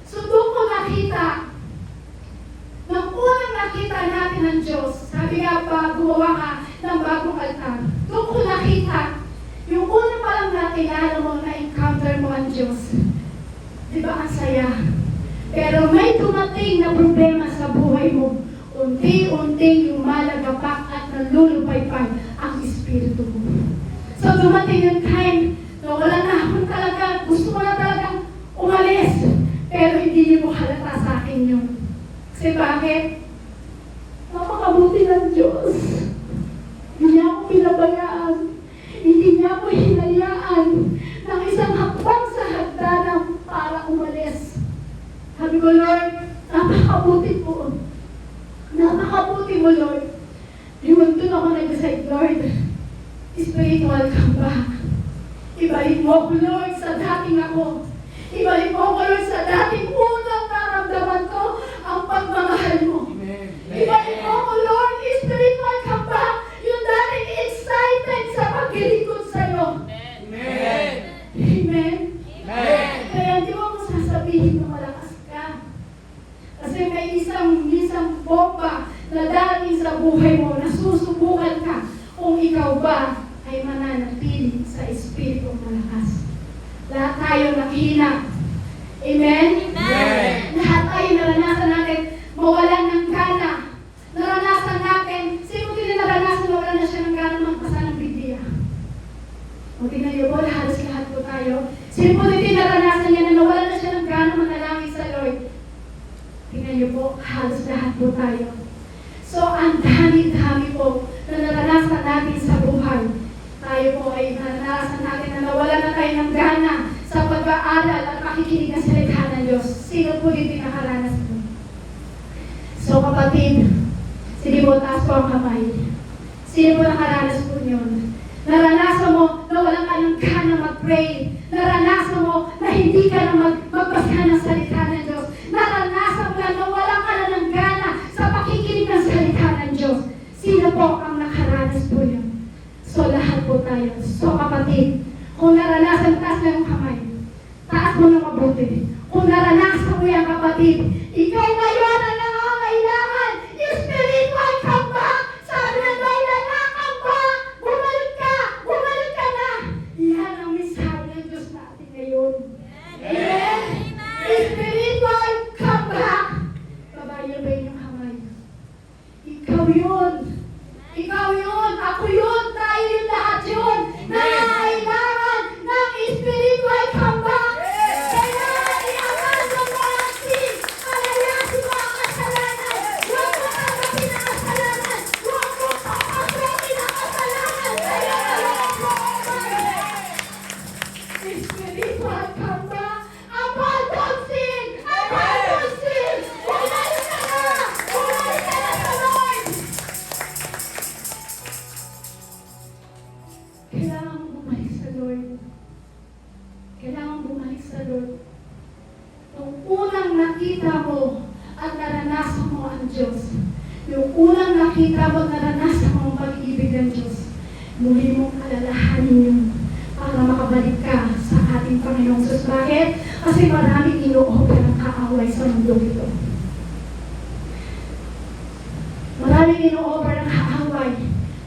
So doon ko nakita, nang unang nakita natin ng Diyos, sabi nga pa, gumawa ka ng bagong altar. Doon ko nakita, yung una pa lang nakilala mo, na-encounter mo ang Diyos. Di ba ang saya? Pero may dumating na problema sa buhay mo. Unti-unting lumalagapak at nalulupaypay ang espiritu mo. So dumating yung time na wala na akong talaga, gusto ko na talagang umalis. Pero hindi niyo mo halata sa akin yun. Kasi bakit? Napakabuti ng Diyos. Hindi niya ako pinabayaan. Hindi niya ako hinayaan ng isang hakbang sa hagdanan para umalis. Sabi ko, Lord, napakabuti po. Napakabuti mo, Lord. Yun, doon ako nag-decide, Lord, spiritual ka ba? Ibalik mo ako, Lord, sa dating ako. Ibalik mo ako, Lord, sa dating unang naramdaman ko ang pagmamahal mo. Ibalik mo ako, Lord, spiritual ka ba? Yung dating excited sa paglilingkod sa'yo. Amen. Amen? Amen. Kaya hindi mo ako sasabihin na malakas ka. Kasi may isang bomba na dating sa buhay mo, nasusubukan ka kung ikaw ba ay mananatili sa espiritu malakas. Lahat tayo naghina. Amen? Amen. Lahat tayo naranasan natin mawalan ng gana. Naranasan natin, sino din na naranasan mawalan na siya ng gana magpasa ng Biblia? O tingnan niyo po, halos lahat po tayo. Sino po din naranasan niya na nawalan na siya ng gana manalangin sa Lord? Tingnan niyo po, halos lahat po tayo. So, ang dami-dami po na naranasan natin sa buhay. Tayo po ay naranasan natin na nawalan na tayo ng gana sa pag-aaral at pakikinig ng salita ng Diyos. Sino po dito nakaranas po? So, kapatid, sige po, taas po ang kamay. Sino po nakaranas po yun? Naranasan mo na walang ka ng gana mag-pray. Naranasan mo na hindi ka na magbasa ng salita ng Diyos. Naranasan mo na walang ka na ng gana sa pakikinig ng salita ng Diyos. Sino po ang nakaranas po yun? So, lahat po tayo. So, kapatid, kung naranasan, taas na yung kamay. Taas mo na mabuti. Kung naranasan mo yan, kapatid, ikaw ngayon ang nangangailangan. Spiritual comeback. Sabi ng Lord, nakakamba. Bumalik ka na. Yan ang mensahe ng Diyos natin ngayon. Amen? Spiritual comeback. Babayan ba yung kamay? Ikaw yun. Ikaw yun. Ako yun. Tayo yun. Lahat yun. Nangangailangan ng spiritual comeback. Kailangan i-abandon mo ang sin. Palayasin mo ang kasalanan. Huwag mo tanggapin ang kasalanan. Huwag mo papasukin ang kasalanan. Kaya alam mo, spiritual comeback. Abandon sin. Abandon sin. Bumalik ka na. Bumalik ka na sa Lord. Kailangan mo bumalik sa Lord. Kailangan bumalik sa Lord. Nung unang nakita mo at naranasan mo ang Diyos, yung unang nakita mo at naranasan mo ang pag-ibig ng Diyos, muli mong alalahanin yun para makabalik ka sa ating Panginoong Diyos. Bakit? Kasi maraming ino-offer ng kaaway sa mundo ito. Maraming ino-offer ng kaaway.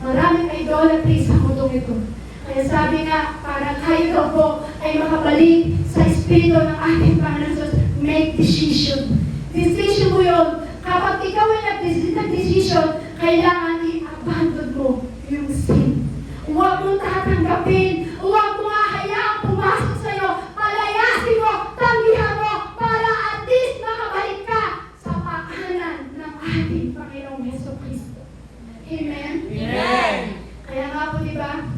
Maraming idolatry sa mundo ito. Kaya sabi nga, para kayo daw po ay makabalik sa espiritu ng ating Panginoon Diyos, make decision. Decision mo yun. Kapag ikaw ay nag-decision, kailangan i-abandon mo yung sin. Huwag mo tatanggapin. Huwag mo hahayaang pumasok sa'yo. Palayasin mo, tanggihan mo, para at least makabalik ka sa pakanan ng ating Panginoong Hesus Kristo. Amen? Amen. Kaya nga po, di ba?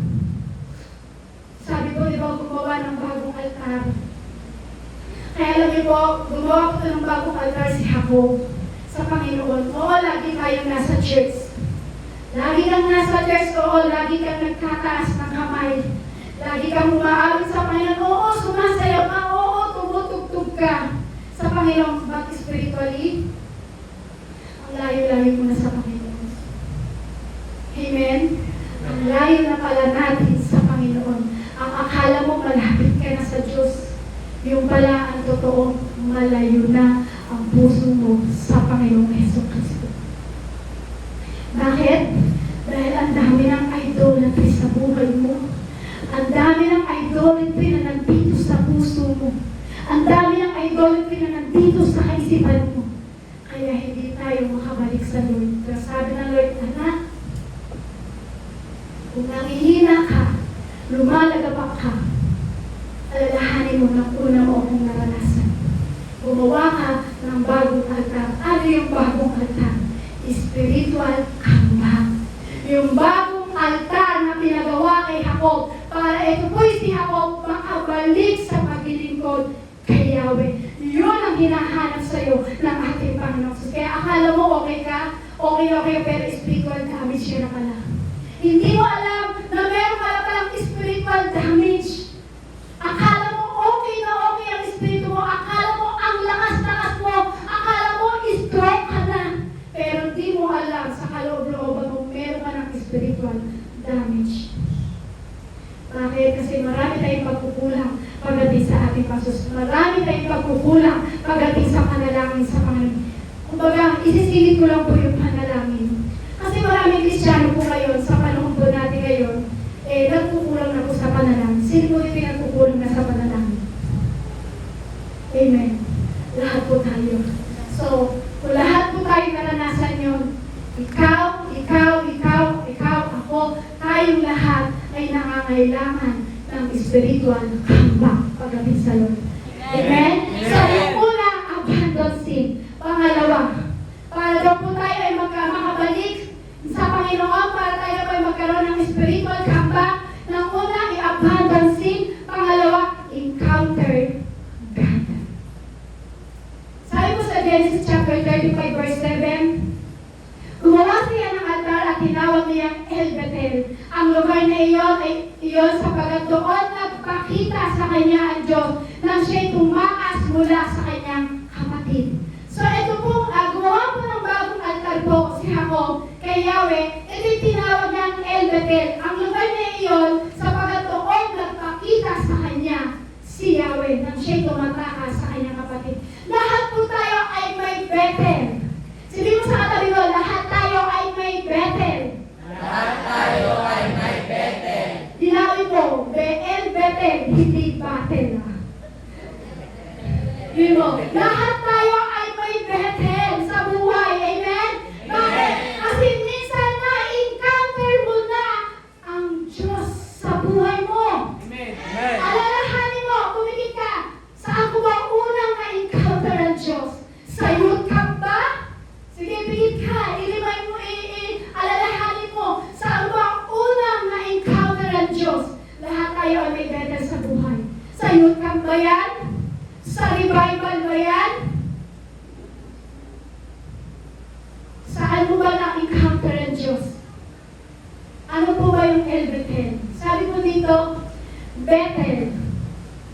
alam niyo po, gumawa po ng bagong altar si Jacob sa Panginoon. Oo, lagi tayong nasa church. Lagi kang nasa church, oo, lagi kang nagtataas ng kamay. Lagi kang umaamin sa Panginoon, oo, sumasayaw ka, oo, tumutugtog ka sa Panginoon. But spiritually, ang layo-layo mo na sa Panginoon. Amen? Ang layo na pala natin sa Panginoon. Ang akala mo malapit ka na sa Diyos. Yung pala ang totoo, malayo na ang puso mo sa Panginoong Jesucristo. Bakit? Dahil ang dami ng idolatry sa buhay mo. Ang dami ng idolatry na nandito sa puso mo. Ang dami ng idolatry na nandito sa kaisipan mo. Kaya hindi tayo makabalik sa Lord. Pero sabi ng Lord, anak, kung nangihina ka, lumalagapak ka, alalahanin mo ng una mo akong naranasan. Gumawa ka ng bagong altar. Ano yung bagong altar? Spiritual comeback. Yung bagong altar na pinagawa kay Jacob para ito po'y si Jacob makabalik sa paglilingkod kay Yahweh. Yun ang hinahanap sa'yo ng ating Panginoon. Kaya akala mo okay ka, okay, pero spiritual damage ka na pala. Hindi mo alam na meron pala palang spiritual damage. Akala mo okay na okay ang espiritu mo. Akala mo ang lakas-lakas mo. Akala mo strong ka na. Pero di mo alam sa kaloob-looban mo meron ka ng spiritual damage. Bakit? Kasi marami tayong pagkukulang pagdating sa ating pasos. Marami tayong pagkukulang pagdating sa panalangin sa Panginoon. Kumbaga, isisilip ko lang po yung panalangin. Kasi maraming Kristiyano po ngayon, sa panahon po natin ngayon, nagkukulang na po sa panalangin. Sino po yung pinagkukulang na sa panalangin? Amen. Lahat po tayo. So, kung lahat po tayo naranasan yun, ikaw, ako, tayong lahat ay nangangailangan ng spiritual comeback pagdating sa Lord. Amen? So, yung una, abandon sin. Pangalawa, para daw po tayo ay makabalik sa Panginoon, para tayo ay magkaroon ng spiritual comeback. Nang una, i-abandon sin. Pangalawa, encounter God. Sabi po sa Genesis chapter 35 verse 7, gumawa siya ng altar at tinawag niyang El Bethel. Ang lugar na iyon sapagat doon nagpakita sa kanya ang Diyos nang siya'y tumakas mula sa kanyang kapatid. So ito pong gumawa po ng bagong altar po si Jacob kay Yahweh. Ito'y tinawag niyang El Bethel. Ang lugar na iyon sapagat doon nagpakita sa kanya si Yahweh nang siya'y tumatakas sa kanyang kapatid. Lahat po tayo ay may Bethel. Sabi mo sa katabi mo, lahat tayo ay may Bethel. Lahat tayo ay may Bethel. Dinawin mo, El Bethel, hindi Bethel. Yun mo, lahat tayo ay may Bethel sa buhay. Amen? Bakit? Kasi minsan na-encounter mo na ang Diyos sa buhay mo. Amen. Alalahanin mo, tumingin ka, saan ko ba unang na-encounter ang Diyos? Sa youth camp ba? Sige, pigit ka, ilimay mo, alalahanin mo, saan ba unang na-encounter ang Diyos? Lahat tayo ay may Bethel sa buhay. Sa youth camp ba yan? Sa revival ba yan? Saan mo ba na-encounter ang Diyos? Ano po ba yung El Bethel? Sabi po dito, Bethel.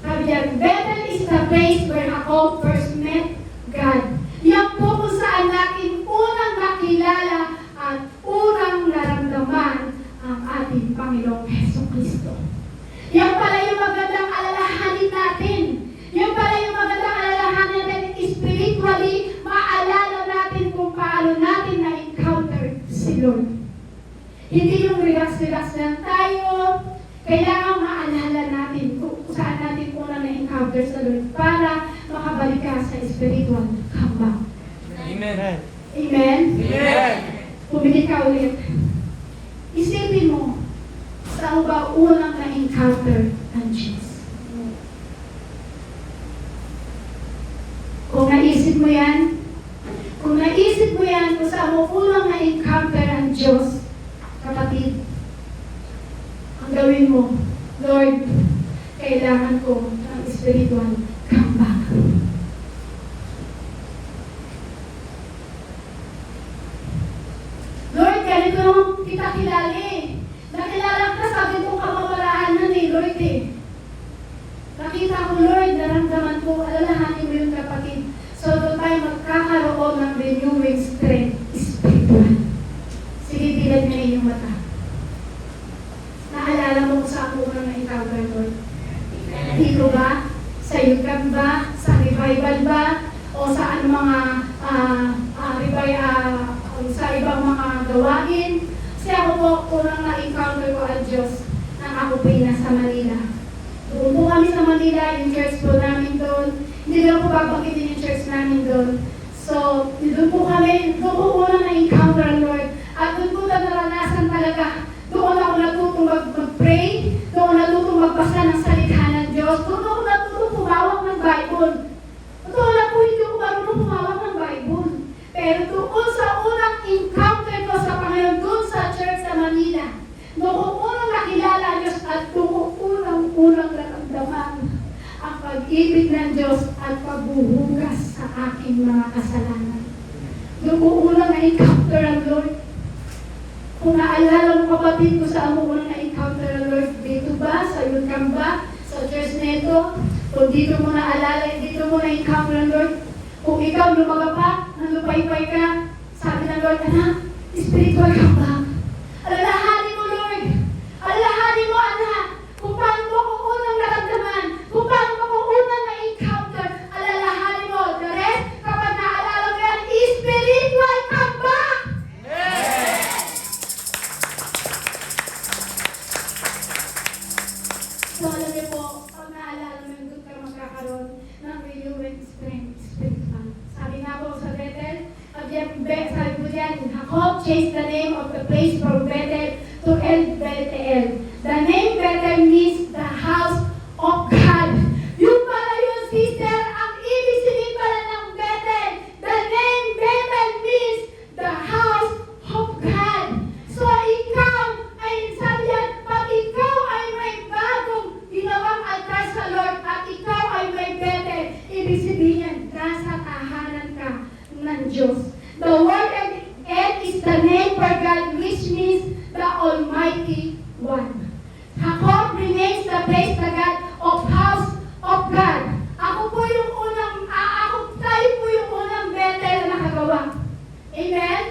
Sabi diyan, Bethel is the place where Jacob first met God. Yan po kung saan natin unang nakilala at unang naramdaman ang ating Panginoong Jesucristo. Yan pala yung magandang alalahanin natin. Yan pala yung magandang alalahanin natin spiritually, maalala natin kung paano natin na-encounter si Lord. Hindi yung relax-relax lang tayo. Kailangan maalala natin kung saan natin unang na-encounter sa Lord para makabalik ka sa spiritual comeback. Amen. Amen? Amen. Pumili ka ulit. Isipin mo, saan ba unang na-encounter ang Diyos? Kung naisip mo yan, kung saan mo unang na-encounter ang Diyos, kapatid, ang gawin mo, Lord, kailangan ko ng spiritual comeback. 3. Nakita ko, Lord, naramdaman ko, alalahanin mo yung kapatid. So, doon tayo magkakaroon ng renewing strength, spiritual. Sige, bilad na inyong mata. Naalala mo kung saan mo unang na-encounter, Lord? Dito ba? Sa Yukan ba? Sa revival ba? O sa ano mga sa ibang mga gawain? Kasi ako po, unang na-encounter ko ang Diyos nang ako po nasa Manila. Doon po kami sa Manila, yung church po namin doon. Hindi lang po babangkitin yung church namin doon. So, doon po unang na-encounter ang Lord. At doon po na naranasan talaga. Doon ako natutong mag-pray. Doon natutong magbasa ng salita ng Diyos. Doon ako natutong pumawak ng Bible. Doon ako hindi ako marunong pumawak ng Bible. Pero doon sa unang encounter ko sa Panginoon, doon sa church sa Manila, doon unang nakilala ang Diyos at doon unang naramdaman ang pag-ibig ng Diyos at pagbuhugas sa aking mga kasalanan. Doon unang na-encounter ang Lord. Kung naalala mo kapatid ko sa ako unang na-encounter ang Lord, dito ba? Sa Yukan ba? Sa church nito? Kung dito mo naalala, dito mo na-encounter ang Lord? Kung ikaw lumaga pa, nalupay-pay ka, sabi ng Lord, anak, spiritual ka ba? Alalahanin mo, Lord. Alalahanin mo, anak. Kung paano mo ako unang naramdaman, kung paano mo ako unang na-encounter, alalahanin mo. The rest, kapag naalala mo yan, spiritual ka ba? So, alam niyo po, pag naalala mo yung doon ka magkakaroon ng renewing strength, spiritual. Sabi nga po sa Bethel, sabi po diyan, Jacob changed the name of the place from Bethel to El Bethel. The name Bethel means the house of God. Yung pala yun, sister, ang ibig sabihin pala ng Bethel. The name Bethel means the house of God. So, ikaw ay, sabi yan, pag ikaw ay may bagong ginawang altar sa Lord at ikaw ay may Bethel, ibig sabihin yan, nasa tahanan ka ng Diyos. The word El is the name for God, which means the Almighty One. Jacob remains the place, the God of house of God. Tayo po yung unang Bethel na nakagawa. Amen?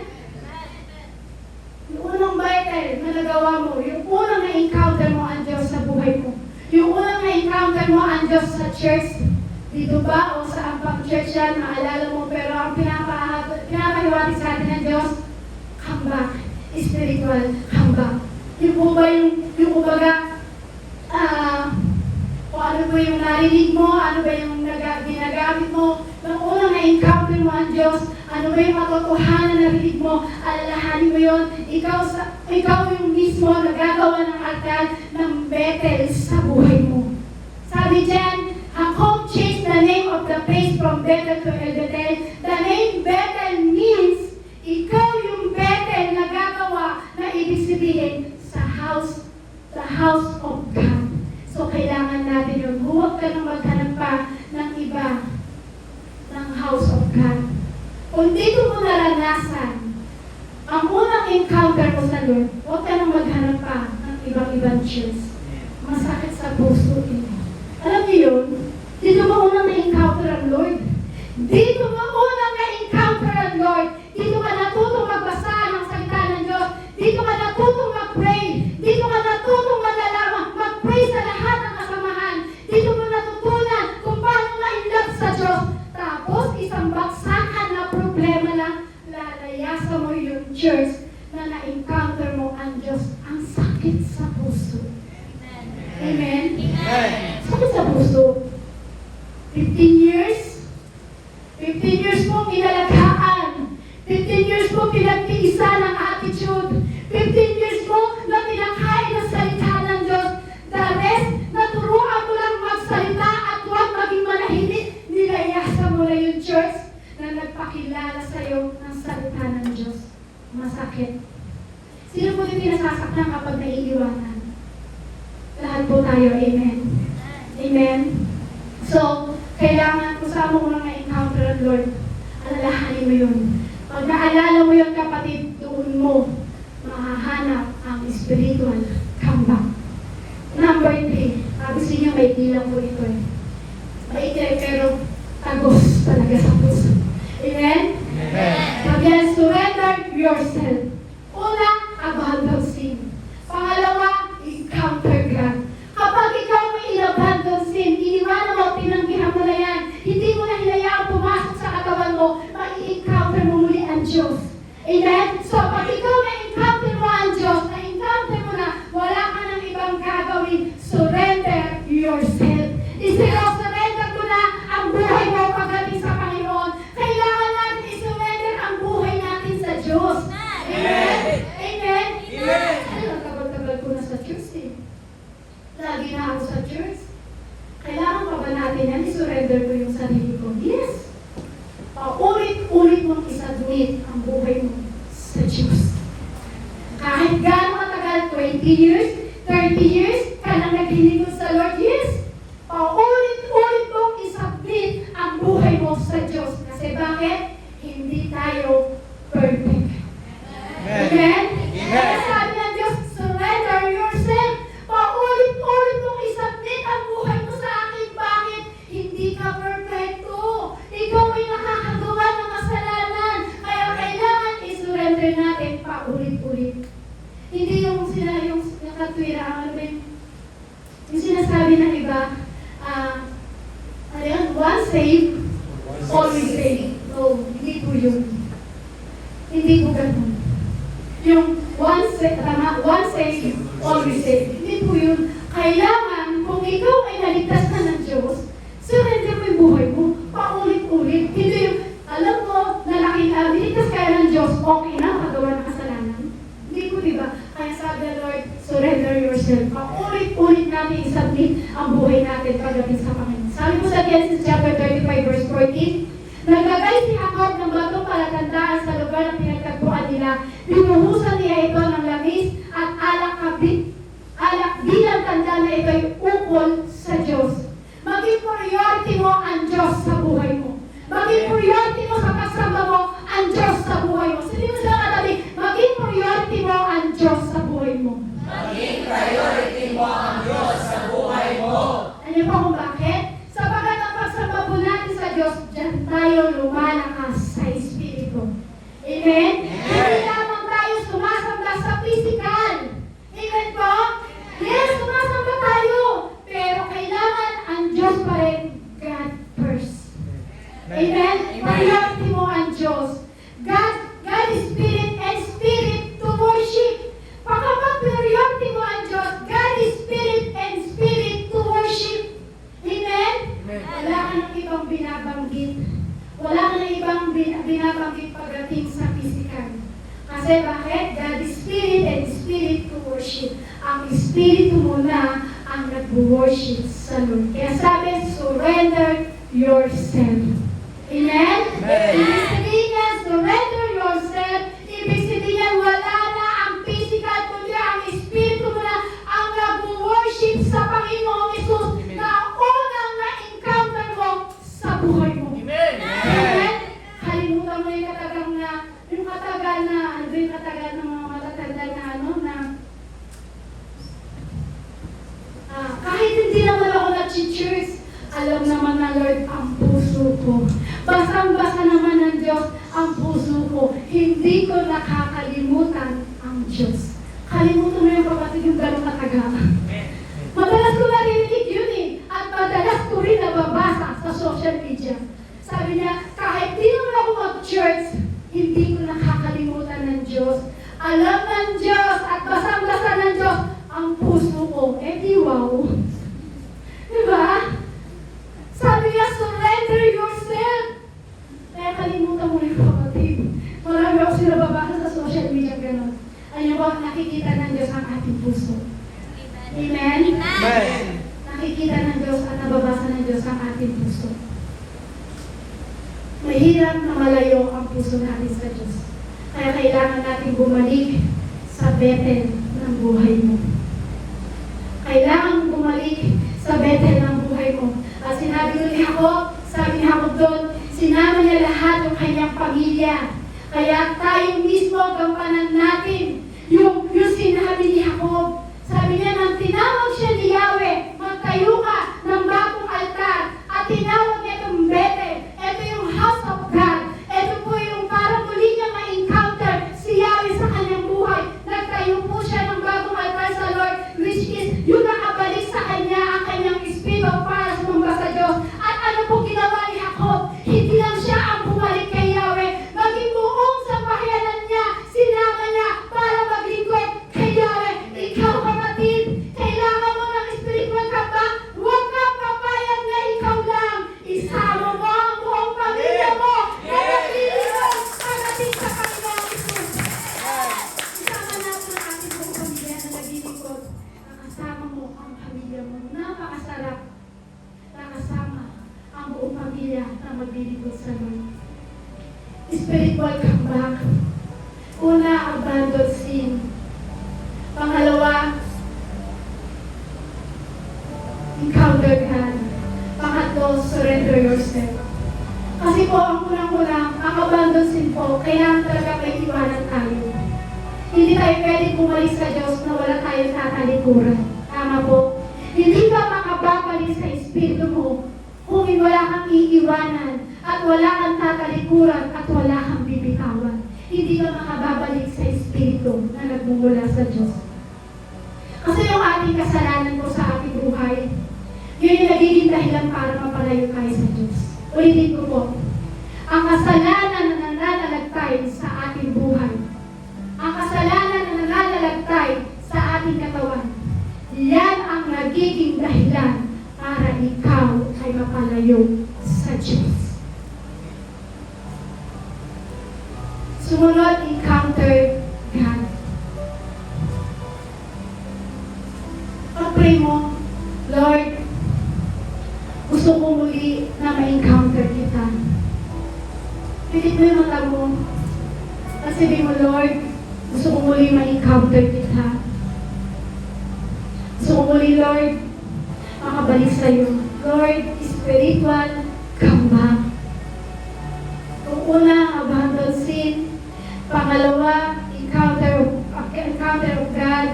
Yung unang Bethel na nagawa mo, yung unang na-encounter mo ang Diyos sa buhay mo. Yung unang na-encounter mo ang Diyos sa church. Dito ba o sa ampang church yan, maalala mo, pero ang pinakahiwati sa atin ng Diyos, come back, spiritual, come back. Yung po ba yung kumbaga, kung ano ba yung narinig mo, ano ba yung ginagamit mo, nung unang na-encounter mo ang Diyos, ano ba yung matotohanan na narinig mo, alalahanin mo yun, ikaw yung mismo nagagawa ng altar ng Bethel sa buhay mo. Sabi dyan, Jacob changed the name of the place from Bethel to El Bethel. The name Bethel means, ikaw yung Bethel na gagawa na ibig sabihin sa the house of God. So, kailangan natin yun. Huwag ka nang maghanap pa ng iba ng house of God. Kung dito mo naranasan ang unang encounter mo sa Lord, huwag ka nang maghanap pa ng ibang church. Masakit sa puso ito. Alam niyo yun? Dito mo unang na-encounter ang Lord. Dito mo unang na-encounter ang Lord. Dito ka natutong magbasa ng salita ng Diyos. Dito ka natutong mag-pray. Dito ka natutong mag-pray sa lahat ng kasamahan. Dito mo natutunan kung paano ma-inlove sa Diyos. Tapos, isang baksakan na problema lang, lalayasan mo yung church na na-encounter mo ang Diyos. Ang sakit sa puso. Amen? Sakit sa puso. 15 years? 15 years mo pinalagaan. 15 years mo pinagtiisan ng attitude. 15 years mo na pinakain ng salita ng Diyos. The rest, naturuan mo lang magsalita at huwag maging manahimik. Nilayasan mo na yung church na nagpakilala sa iyo ng salita ng Diyos. Masakit. Sino po yung pinasasaktan kapag naiiwanan? Lahat po tayo. Amen. Amen. So, kailangan kung saan mo unang na-encounter ang Lord, alalahanin mo yun. Pag naalala mo yun, kapatid, doon mo mahahanap ang spiritual comeback. Number 3, maikli lang po ito eh. Maikli pero tagos talaga sa puso. Amen? Sabi yan, surrender yourself. Una, abandon sin. Pangalawa, encounter God. Kapag ikaw may in-abandon sin, iniwanan mo, tinanggihan mo na yan, hindi mo na hinayaan pumasok sa katawan mo, mai-encounter mo muli ang Diyos. Amen? So, pag ikaw na-encounter mo ang Diyos, na-encounter mo na, wala ka ng ibang gagawin, surrender yourself. Surrender mo na ang buhay mo pagdating sa Panginoon. Kailangan natin i-surrender ang buhay natin sa Diyos. Amen? Amen? Amen. Ay, ang tagal-tagal ko na sa church eh. Lagi na ako sa church. Kailangan pa ba natin yan? I-surrender ko yung sarili ko. Yes. Ulit-ulit mong isubmit ang buhay mo sa Diyos. Kahit gaano katagal, 20 years, 30 years, ka nang naglilingkod sa Lord, yes. Ulit-ulit mong isubmit ang buhay mo sa Diyos. Kasi bakit? Hindi tayo perfect. Amen? Kaya sabi ng Diyos, surrender yourself. Paulit-ulit mong isubmit ang buhay mo sa akin. Bakit? Hindi ka perfecto. Ikaw ay nakakagawa ng kasalanan. Kaya kailangan i-surrender natin paulit-ulit. Hindi yung nakatwira, ano ba yung sinasabi ng iba, once saved, always saved. No, hindi po yun. Hindi po ganun. Yung once saved, always saved. Hindi po yun. Kailangan, kung ikaw ay naligtas na ng Diyos, surrender mo yung buhay mo, paulit-ulit. Hindi yung, alam mo, niligtas kaya ng Diyos, okay na, makagawa ng kasalanan. Hindi po, di ba? Kaya sabi ng Lord, surrender yourself. Paulit-ulit natin isubmit ang buhay natin pagdating sa Panginoon. Sabi po sa Genesis chapter 35 verse 14, naglagay si Jacob ng batong palatandaan sa lugar na pinagtagpuan nila. Binuhusan niya ito ng langis at alak bilang tanda na ito'y ukol sa Diyos. Maging priority mo ang Diyos sa buhay mo. Maging priority mo sa pagsamba mo ang Diyos sa buhay mo. Sabi mo sa katabi, maging priority mo ang Diyos sa buhay mo. Maging priority mo ang Diyos sa buhay mo. Ano po kung bakit? Sapagat ang pagsamba po natin sa Diyos, diyan tayo lumalakas sa Espiritu. Amen? Hindi lamang tayo sumasamba sa physical. Amen po? Yes, sumasamba tayo. Pero kailangan ang Diyos pa rin, God first. Amen? Priority mo ang Diyos. God is Spirit and Spirit to worship. Pagkapag priority mo ang Diyos, God is Spirit and Spirit to worship. Amen? Wala ka ng ibang binabanggit. Wala ka ng ibang binabanggit pagdating sa physical. Kasi bakit? God is Spirit and Spirit to worship. Ang Espiritu mo na ang nag-worship sa Lord. Kaya sabi, surrender yourself. Amen? Ibig sabihin niya, surrender yourself. Ibig sabihin niya, wala na ang physical, kundi ang Espiritu mo na ang nag-worship sa Panginoong Isus na unang na-encounter mo sa buhay mo. Amen. Amen? Kalimutan mo yung katagang na, ano ba yung katagang ng mga matatanda na kahit hindi naman ako nag-church, alam naman na Lord ang puso ko. Basang-basa naman ng Diyos ang puso ko. Hindi ko nakakalimutan ang Diyos. Kalimutan mo yung kapatid yung gano'ng kataga. Madalas ko narinig yun eh. At madalas ko rin nababasa sa social media. Sabi niya, kahit di naman ako mag-church, hindi ko nakakalimutan ng Diyos. Alam ng Diyos at basang-basa ng Diyos ang puso ko. Eh di wow. Diba? Sabi niya, surrender yourself. Kaya kalimutan mo yung kapatid. Marami ako sinababasa sa social media gano'n. Ano ba, nakikita ng Diyos ang ating puso. Amen? Amen. Nakikita ng Diyos at nababasa ng Diyos ang ating puso. Mahirap na malayo ang puso natin sa Diyos. Kaya kailangan natin bumalik sa Bethel ng buhay mo. Kailangan bumalik sa Bethel ng buhay mo. At sinabi ko ni Jacob, sabi ni Jacob doon, sinama niya lahat ng kanyang pamilya. Kaya tayo mismo gampanan natin yung sinabi ni Jacob. Sabi niya, nang tinawag siya ni Yahweh, magtayo ka, na maglilingkod sa Lord. Spiritual comeback. Una, abandon sin. Pangalawa, encounter God. Pangatlo, surrender yourself. Kasi po, ang unang-unang, ang abandon sin po, kaya talaga may iwanan tayo. Hindi tayo pwedeng bumalik sa Diyos na wala tayong tatalikuran. Tama po? Hindi ka makababalik sa Espiritu mo kung wala kang iiwanan at wala kang tatalikuran at wala kang bibitawan. Hindi ka makababalik sa Espiritu na nagmumula sa Diyos. Kasi yung ating kasalanan po sa ating buhay, yun yung nagiging dahilan para mapalayo tayo sa Diyos. Ulitin ko po, ang kasalanan na nananalagtay sa ating buhay, ang kasalanan na nananalagtay sa ating katawan, yan ang nagiging dahilan para ikaw ay mapalayo sa Diyos. Sumunod, encounter God. Pag-pray mo, Lord, gusto ko muli na ma-encounter kita. Pilit mo yung mata mo. At sabihin mo, Lord, gusto ko muli ma-encounter kita. Gusto ko muli, Lord, makabalik sa'yo. Lord, spiritual comeback. Kung una, abandon sin. Pangalawa, encounter of God.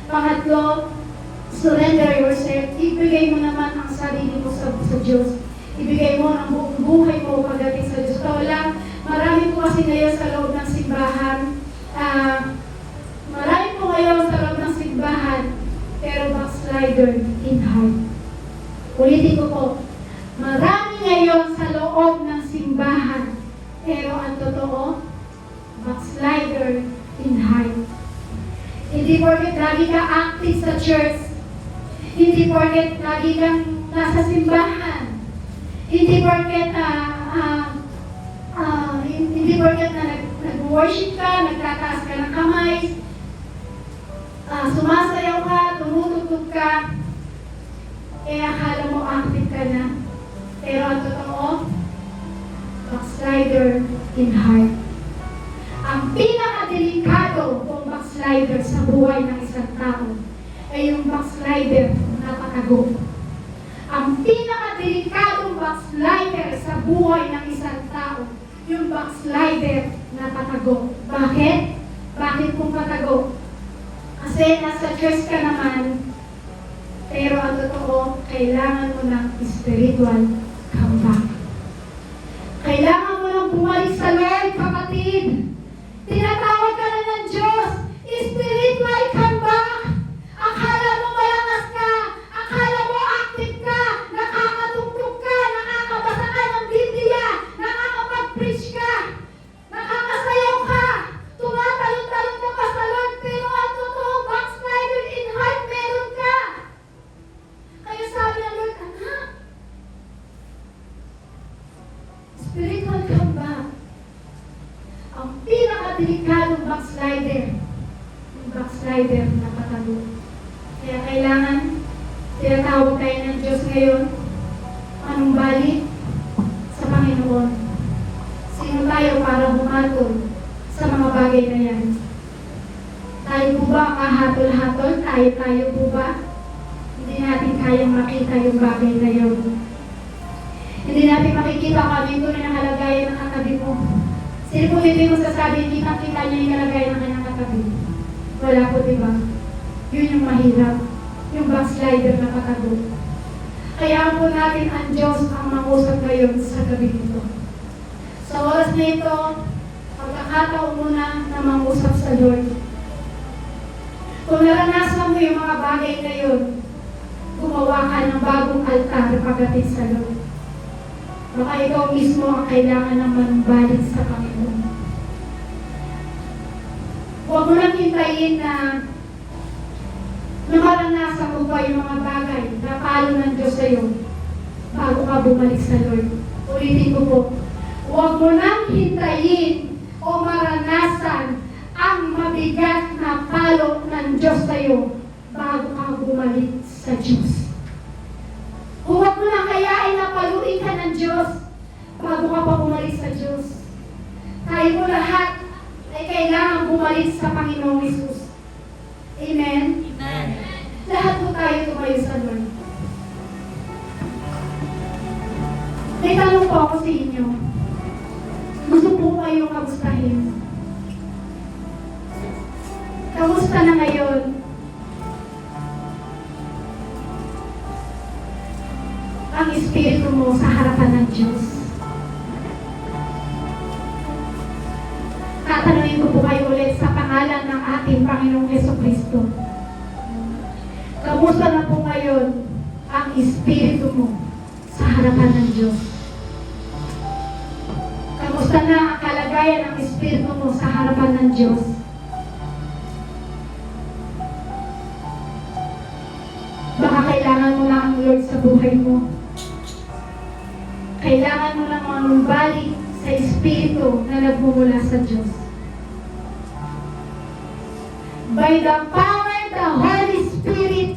Pangatlo, surrender yourself. Ibigay mo naman ang sarili mo sa Diyos. Ibigay mo ang buong buhay mo pagdating sa Diyos. Ito lang, marami po kasi ngayon sa loob ng simbahan. Marami po ngayon sa loob ng simbahan, pero backslider in heart. Ulitin ko po, marami ngayon sa loob ng simbahan, pero ang totoo, backslider in heart. Hindi porket lagi ka active sa church, hindi porket lagi kang nasa simbahan, hindi porket na nag-worship ka, nagtataas ka ng kamay, sumasayaw ka, tumutugtog ka, akala mo active ka na. Pero ang totoo, backslider in heart. Ang pinakadelikado kung backslider sa buhay ng isang tao ay yung backslider na patago. Ang pinakadelikadong backslider sa buhay ng isang tao, yung backslider na patago. Bakit? Bakit kung patago? Kasi nasa church ka naman, pero ang totoo, kailangan mo ng spiritual comeback. Kailangan mo ng bumalik sa Lord, kapatid. Tinatawag ka na ng Diyos, spiritual comeback. Akala mo malakas ka, akala mo active ka, nakakatugtog ka, nakakabasa ka ng Biblia, nakakapag-preach ka, nakakasayaw ka, tumatalon-talon ka pa sa Lord, pero ang totoo, backslider in heart, meron ka. Kaya sabi ng Lord, anak, spiritual comeback. Ang pinakadelikadong backslider, yung backslider na patago. Kaya kailangan, tinatawag tayo ng Diyos ngayon, manumbalik sa Panginoon. Sino tayo para humatol sa mga bagay na yan? Tayo po ba kahatol-hatol? Tayo po ba? Hindi natin kayang makita yung bagay na yun. Hindi natin makikita kung ano yung tunay na kalagayan ng katabi mo. Sino po dito yung sasabi, kitang-kita niya yung kalagayan ng kanyang katabi? Wala po, diba? Yun yung mahirap. Yung backslider na patago. Kaya po natin ang Diyos ang mangusap ngayon sa gabi nito. Sa oras na ito, pagkakataon mo na mangusap sa Lord. Kung naranasan mo yung mga bagay na yun, gumawa ka ng bagong altar pagdating sa Lord. Baka ikaw mismo ang kailangan ng manumbalik sa Panginoon. Huwag mo lang hintayin na maranasan mo pa yung mga bagay na palo ng Diyos sa iyo bago ka bumalik sa Lord. Ulitin ko po, huwag mo lang hintayin o maranasan ang mabigat na palo ng Diyos sa iyo bago ka bumalik sa Diyos. Huwag mo lang kayain na paluin ka ng Diyos bago ka pa bumalik sa Diyos. Tayo mo lahat ay kailangan bumalik sa Panginoong Hesus. Amen? Amen. Lahat po tayo tumayo sa Lord. May tanong po ako sa inyo. Gusto po kayong kamustahin. Kamusta na ngayon? Ang espiritu mo sa harapan ng Diyos. Tatanungin ko po kayo ulit sa pangalan ng ating Panginoong Jesucristo. Kamusta na po ngayon ang espiritu mo sa harapan ng Diyos? Kamusta na ang kalagayan ng espiritu mo sa harapan ng Diyos? Baka kailangan mo na ang Lord sa buhay mo. Kailangan mo lang manumbalik sa espiritu na nagmumula sa Diyos. By the power of the Holy Spirit,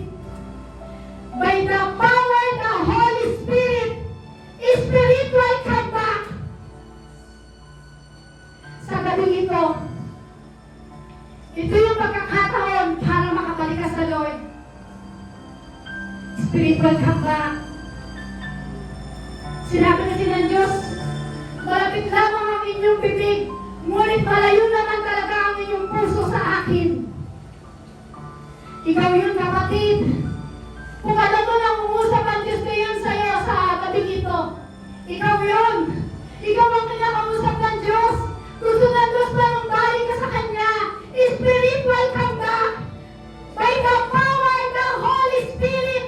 by the power of the Holy Spirit, spiritual comeback. Sa gabi ito, ito yung pagkakataon para makabalik ka sa Lord. Spiritual comeback. Sinabi kasi ng Diyos, malapit lamang ang inyong bibig, ngunit malayo naman talaga ang inyong puso sa akin. Ikaw yun, kapatid. Kung alam mo nang umusap ang Diyos ngayon sa'yo sa tabing ito, ikaw yun. Ikaw ang kinakausap ng Diyos. Gusto ng Diyos na nung balik ka sa Kanya. Spiritual comeback. By the power of the Holy Spirit.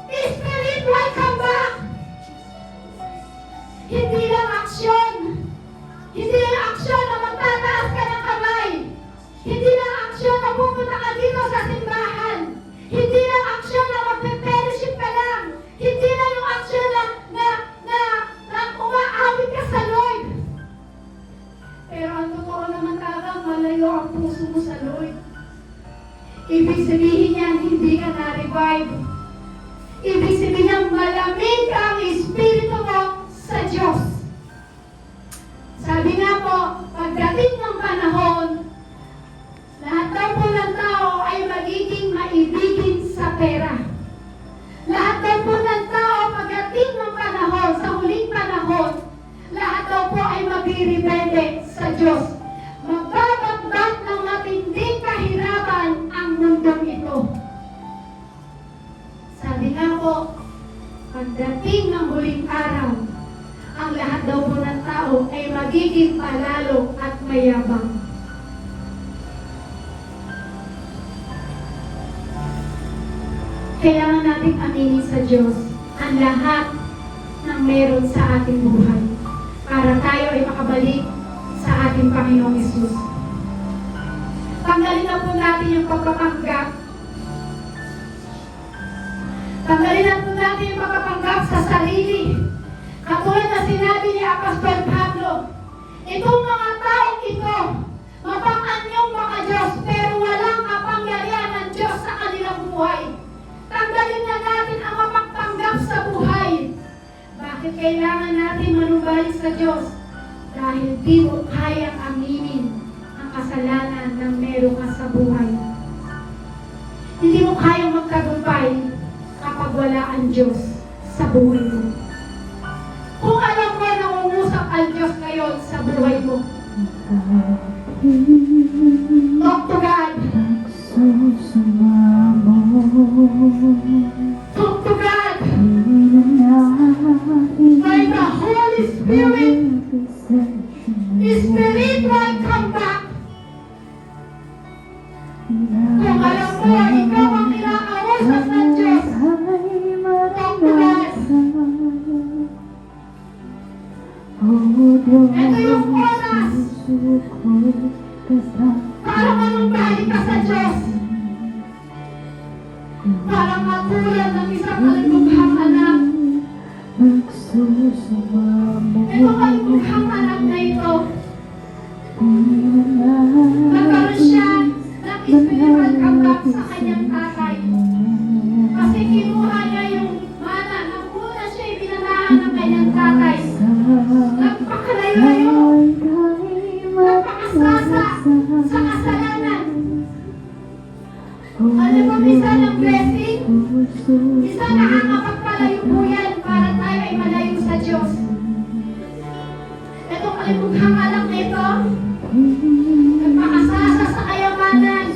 Spiritual comeback. Hindi lang aksyon. Hindi lang aksyon na magtataas ka ng kamay. Hindi lang aksyon na pupunta ka dito sa simbahan. Hindi lang aksyon na magpe-fellowship ka lang. Hindi lang yung aksyon na umaawit ka sa Lord. Pero ang totoo naman talaga, malayo ang puso mo sa Lord. Ibig sabihin yan, hindi ka na-revive. Ibig sabihin malamig ang espiritu mo sa Diyos. Sabi nga po, pagdating ng panahon, lahat daw po ng tao ay magiging maibigin sa pera. Lahat daw po ng tao, pagdating ng panahon, sa huling panahon, lahat daw po ay magre-rebelde sa Diyos. Magbabatbat ng matinding kahirapan ang mundong ito. Sabi nga po, pagdating ng huling araw, ang lahat daw po ng tao ay magiging palalo at mayabang. Kailangan natin aminin sa Diyos ang lahat ng meron sa ating buhay para tayo ay makabalik sa ating Panginoong Hesus. Tanggalin na po natin yung pagpapanggap. Tanggalin na po natin yung pagpapanggap sa sarili. Katulad na sinabi ni Apostol Pablo, itong mga taong ito, mapang-anyong mga Diyos, pero walang kapangyarihan ng Diyos sa kanilang buhay. Tanggalin na natin ang mapagpanggap sa buhay. Bakit kailangan natin manumbalik sa Diyos? Dahil di mo kayang aminin ang kasalanan ng meron ka sa buhay. Hindi mo kayang magtagumpay kapag wala ang Diyos sa buhay mo. Kung alam mo na umusap ang Diyos ngayon sa buhay mo, talk to God. Talk to God. By the Holy Spirit, spiritual comeback. Kung alam mo, ikaw ang kinakausap ng Diyos, talk to God. Ito yung oras para manumbalik ka sa Diyos. Parang katulad ng isang kalulughang anak. Ito kalulughang anak na ito. Nagkaroon siya ng spiritual comeback sa kanyang tatay. Kasi kinuha niya yung mana nang una siya ibinanahan ng kanyang tatay. Isang nakakapagpalayo po yan para tayo ay malayo sa Diyos. Itong kalimuthang anak na ito, nagpakasasa sa kayamanan,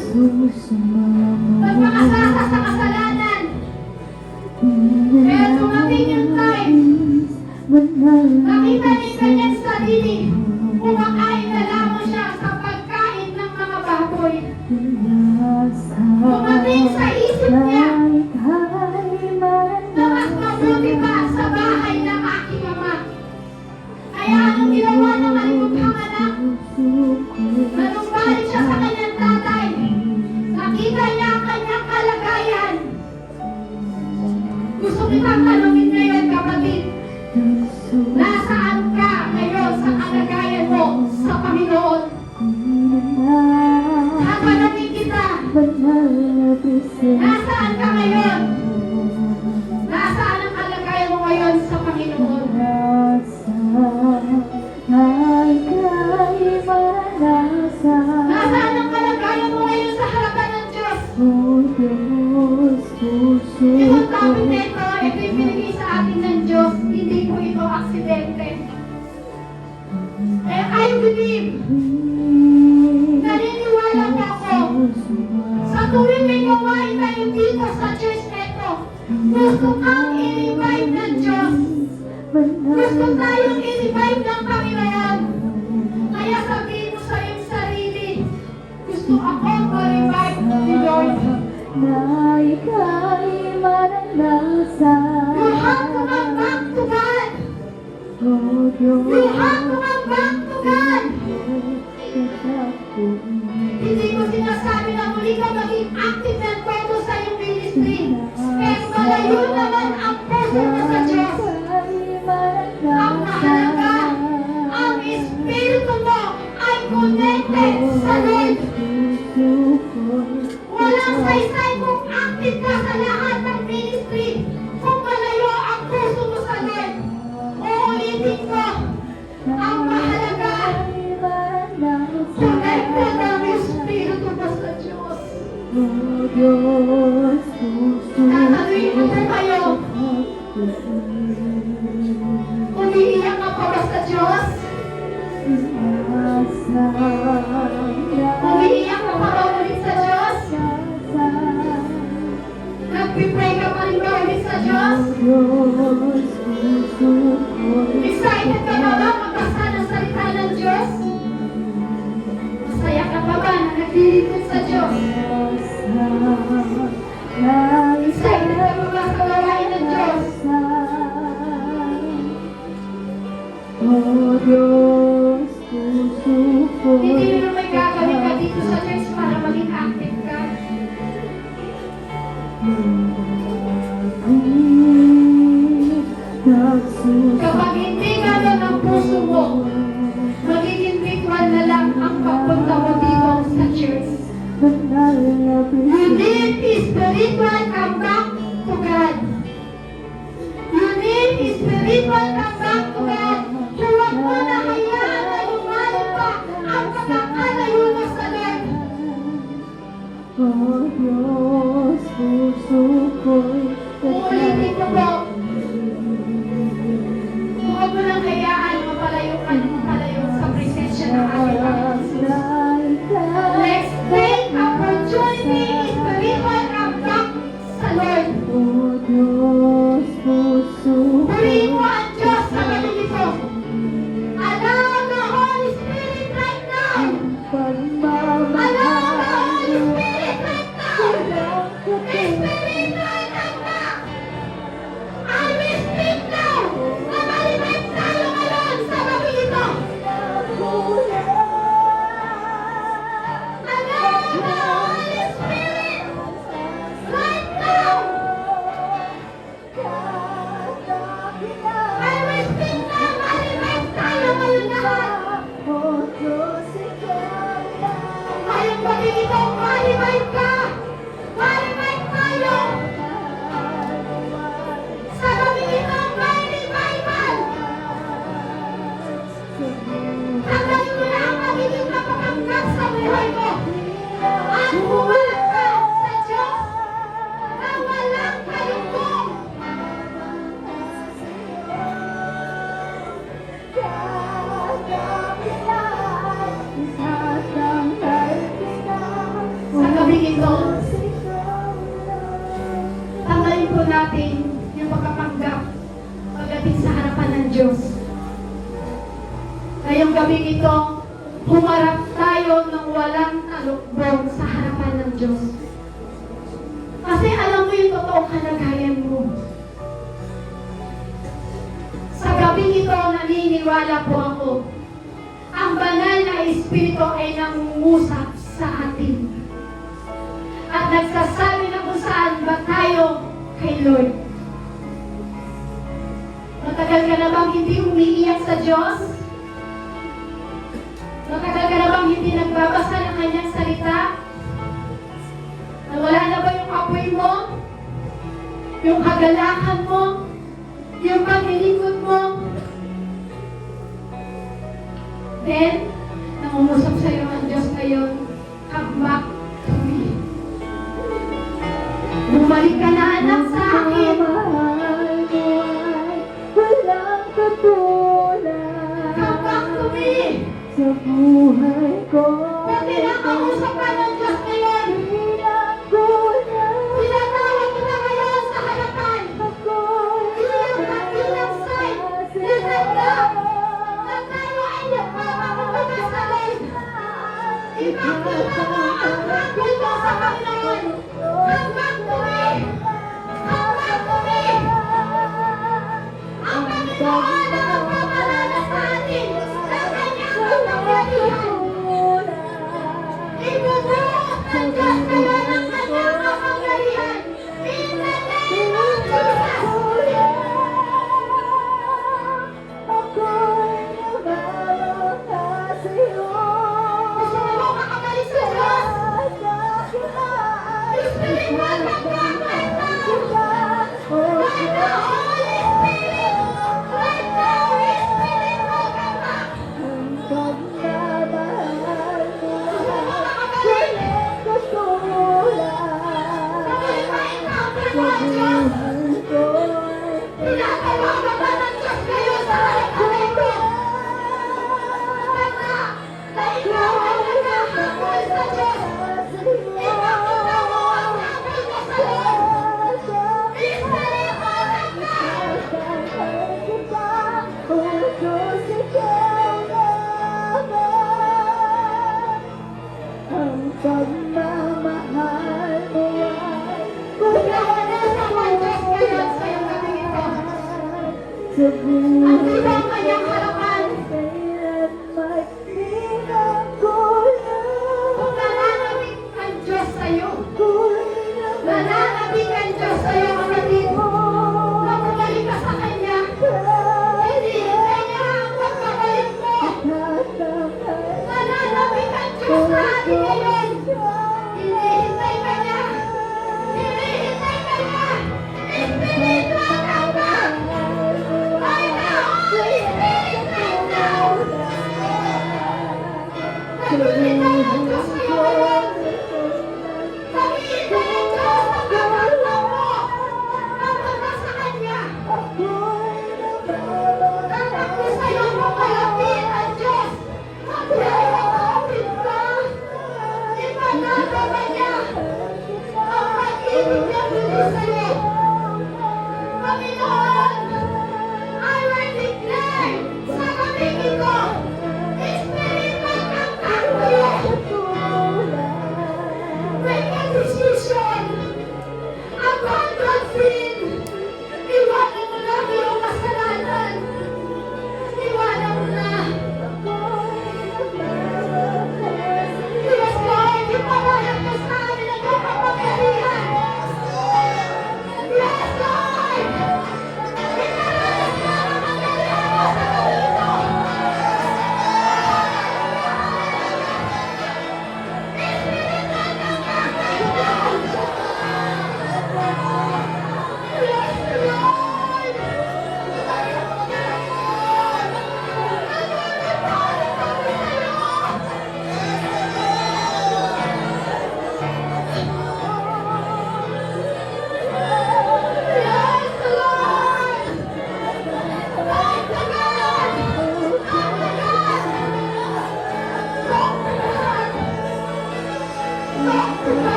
nagpakasasa sa kasalanan. Kaya dumating yung time, nakita ni kanyang sarili, kumakain na lamang siya sa pagkain ng mga baboy. Dumating sa isip niya, na mas mabuti pa sa bahay ng aking ama. Kaya anong ginawa ng kalimuthang anak? Nanumbalik siya sa kanyang tatay. Nakita niya ang kanyang kalagayan. Gusto kitang tanungin ngayon, kapatid. Nasaan ka ngayon sa kalagayan mo sa Panginoon? Tatanungin kita. Nasaan ka ngayon? Nasaan ang kalagayan mo ngayon sa Panginoon? Nasaan ang kalagayan mo ngayon sa harapan ng Diyos? Itong topic na ito, ito'y binigay sa atin ng Diyos. Hindi po ito aksidente. Kaya I believe, naniniwala po ako, sa tuwing may gawain tayo dito sa church na ito, gusto kang i-revive ng Diyos. Gusto tayong i-revive ng Panginoon. Kaya sabihin mo sa iyong sarili, gusto ako ma-revive ni Lord. You have to come back to God. You have to come back to God. Hindi ko sinasabi na muli ka maging active ng todo sa iyong ministry. Pero malayo naman ang puso mo sa Diyos. Ang mahalaga, ang espiritu mo ay connected sa Lord. Walang saysay kung active ka sa lahat ng ministry kung malayo ang puso mo sa Lord. Uulitin ko, ang mahalaga, connected ang espiritu mo sa Diyos. Tatanungin ko po kayo, umiiyak ka pa ba sa Diyos? Umiiyak ka pa ba ulit sa Diyos? Nagpipray ka pa rin ba ulit sa Diyos? Excited ka ba ba magbasa ng salita ng Diyos? Masaya ka pa ba na naglilingkod sa Diyos? Excited ka pa ba sa gawain ng Diyos? Hindi nyo may gagawin ka dito sa church para maging active ka. Kapag hindi gano'n ang puso mo, magiging ritual na lang ang pagpunta mo dito sa church. You need spiritual come back to God. You need spiritual come back to God. Huwag mo na hayaan na lumalim pa ang pagkakalayo mo sa Lord. Uulitin ko po. Huwag mo nang hayaan mapalayo ka ng mapalayo sa presensya ng ating Panginoon. Let's take opportunity, spiritual come back sa Lord. Purihin mo ang Diyos sa galing ito. Allow the Holy Spirit right now. Allow the Holy Spirit right now. Spiritual come back. I will speak now. Mamalimutin tayo ngayon sa galing ito. Allow the Holy Spirit right now. I will speak now. Mamalimutin tayo ngayon lahat. Ngayong gabi ito, ma-revive ka. Ma-revive tayo. Sa gabi ito, may revival. Tanggalin mo na ang magiging kapapangkat sa buhay mo. At buwalan ka sa Diyos na walang kalungkutan. Sa gabi ito, tanggalin po natin yung pagkapanggap pagdating sa harapan ng Diyos. Ngayong gabi ito, humarap tayo ng walang talukbong sa harapan ng Diyos. Kasi alam mo yung totoong kalagayan mo. Sa gabi ito, naniniwala po ako, ang banal na Espiritu ay nangungusap sa atin. At nagsasabi na kung saan ba tayo kay Lord. Matagal ka na bang hindi umiiyak sa Diyos? Matagal ka na bang hindi nagbabasa ng kanyang salita? Nawala na ba yung apoy mo? Yung kagalakan mo? Yung paglilingkod mo? Then, nangungusap sa iyo ang Diyos ngayon, come back to me. Bumalik ka na anak sa akin. Walang katulad Come back to me. sa buhay ko. Pati nakausap ka ng Diyos ngayon. Bilang ko na Tinatawag ko na ngayon sa harapan. ako'y Ilang sign, tinatawag na tayo ay nagpapagpapasalin. Ipakita mo ang hapon mo sa Panginoon. Come back to me. Come back to me. Ang Panginoon ang magpaparana sa atin ng kanyang kapangyarihan. Ibubuhos ng Diyos ngayon ang kanyang kapangyarihan. In the name of Jesus. ako'y nabalota sa'yo. Gusto mo makabalik sa Diyos? Espiritual na right now. Right now, Holy Spirit. Right now, Holy Spirit, welcome back. Hanggang nabahal mo Gusto mo makabalik? Kapag ma-encounter mo ang Diyos, tinatawagan ka ng Diyos ngayon sa harapan ito. Tanda na ikaw ay naghahabol sa Diyos. Ipakita mo ang habol mo sa Lord. Espiritual na ang pagmamahal mo ay Pinawanan naman Diyos ngayon sa iyong gabing ito. sa Ang buhay iba ang kanyang harapan. kailan magbilang ko Kung nananabik ang Diyos sa iyo, ako'y nananabik ang Diyos sa iyo, kapatid. Na bumalik ka sa Kanya, hindi hintay niya ang pagbabalik mo. Nananabik ang Diyos sa atin ngayon. Hinihintay ka niya. Hinihintay ka niya. Espiritu ang Right now, Holy Spirit.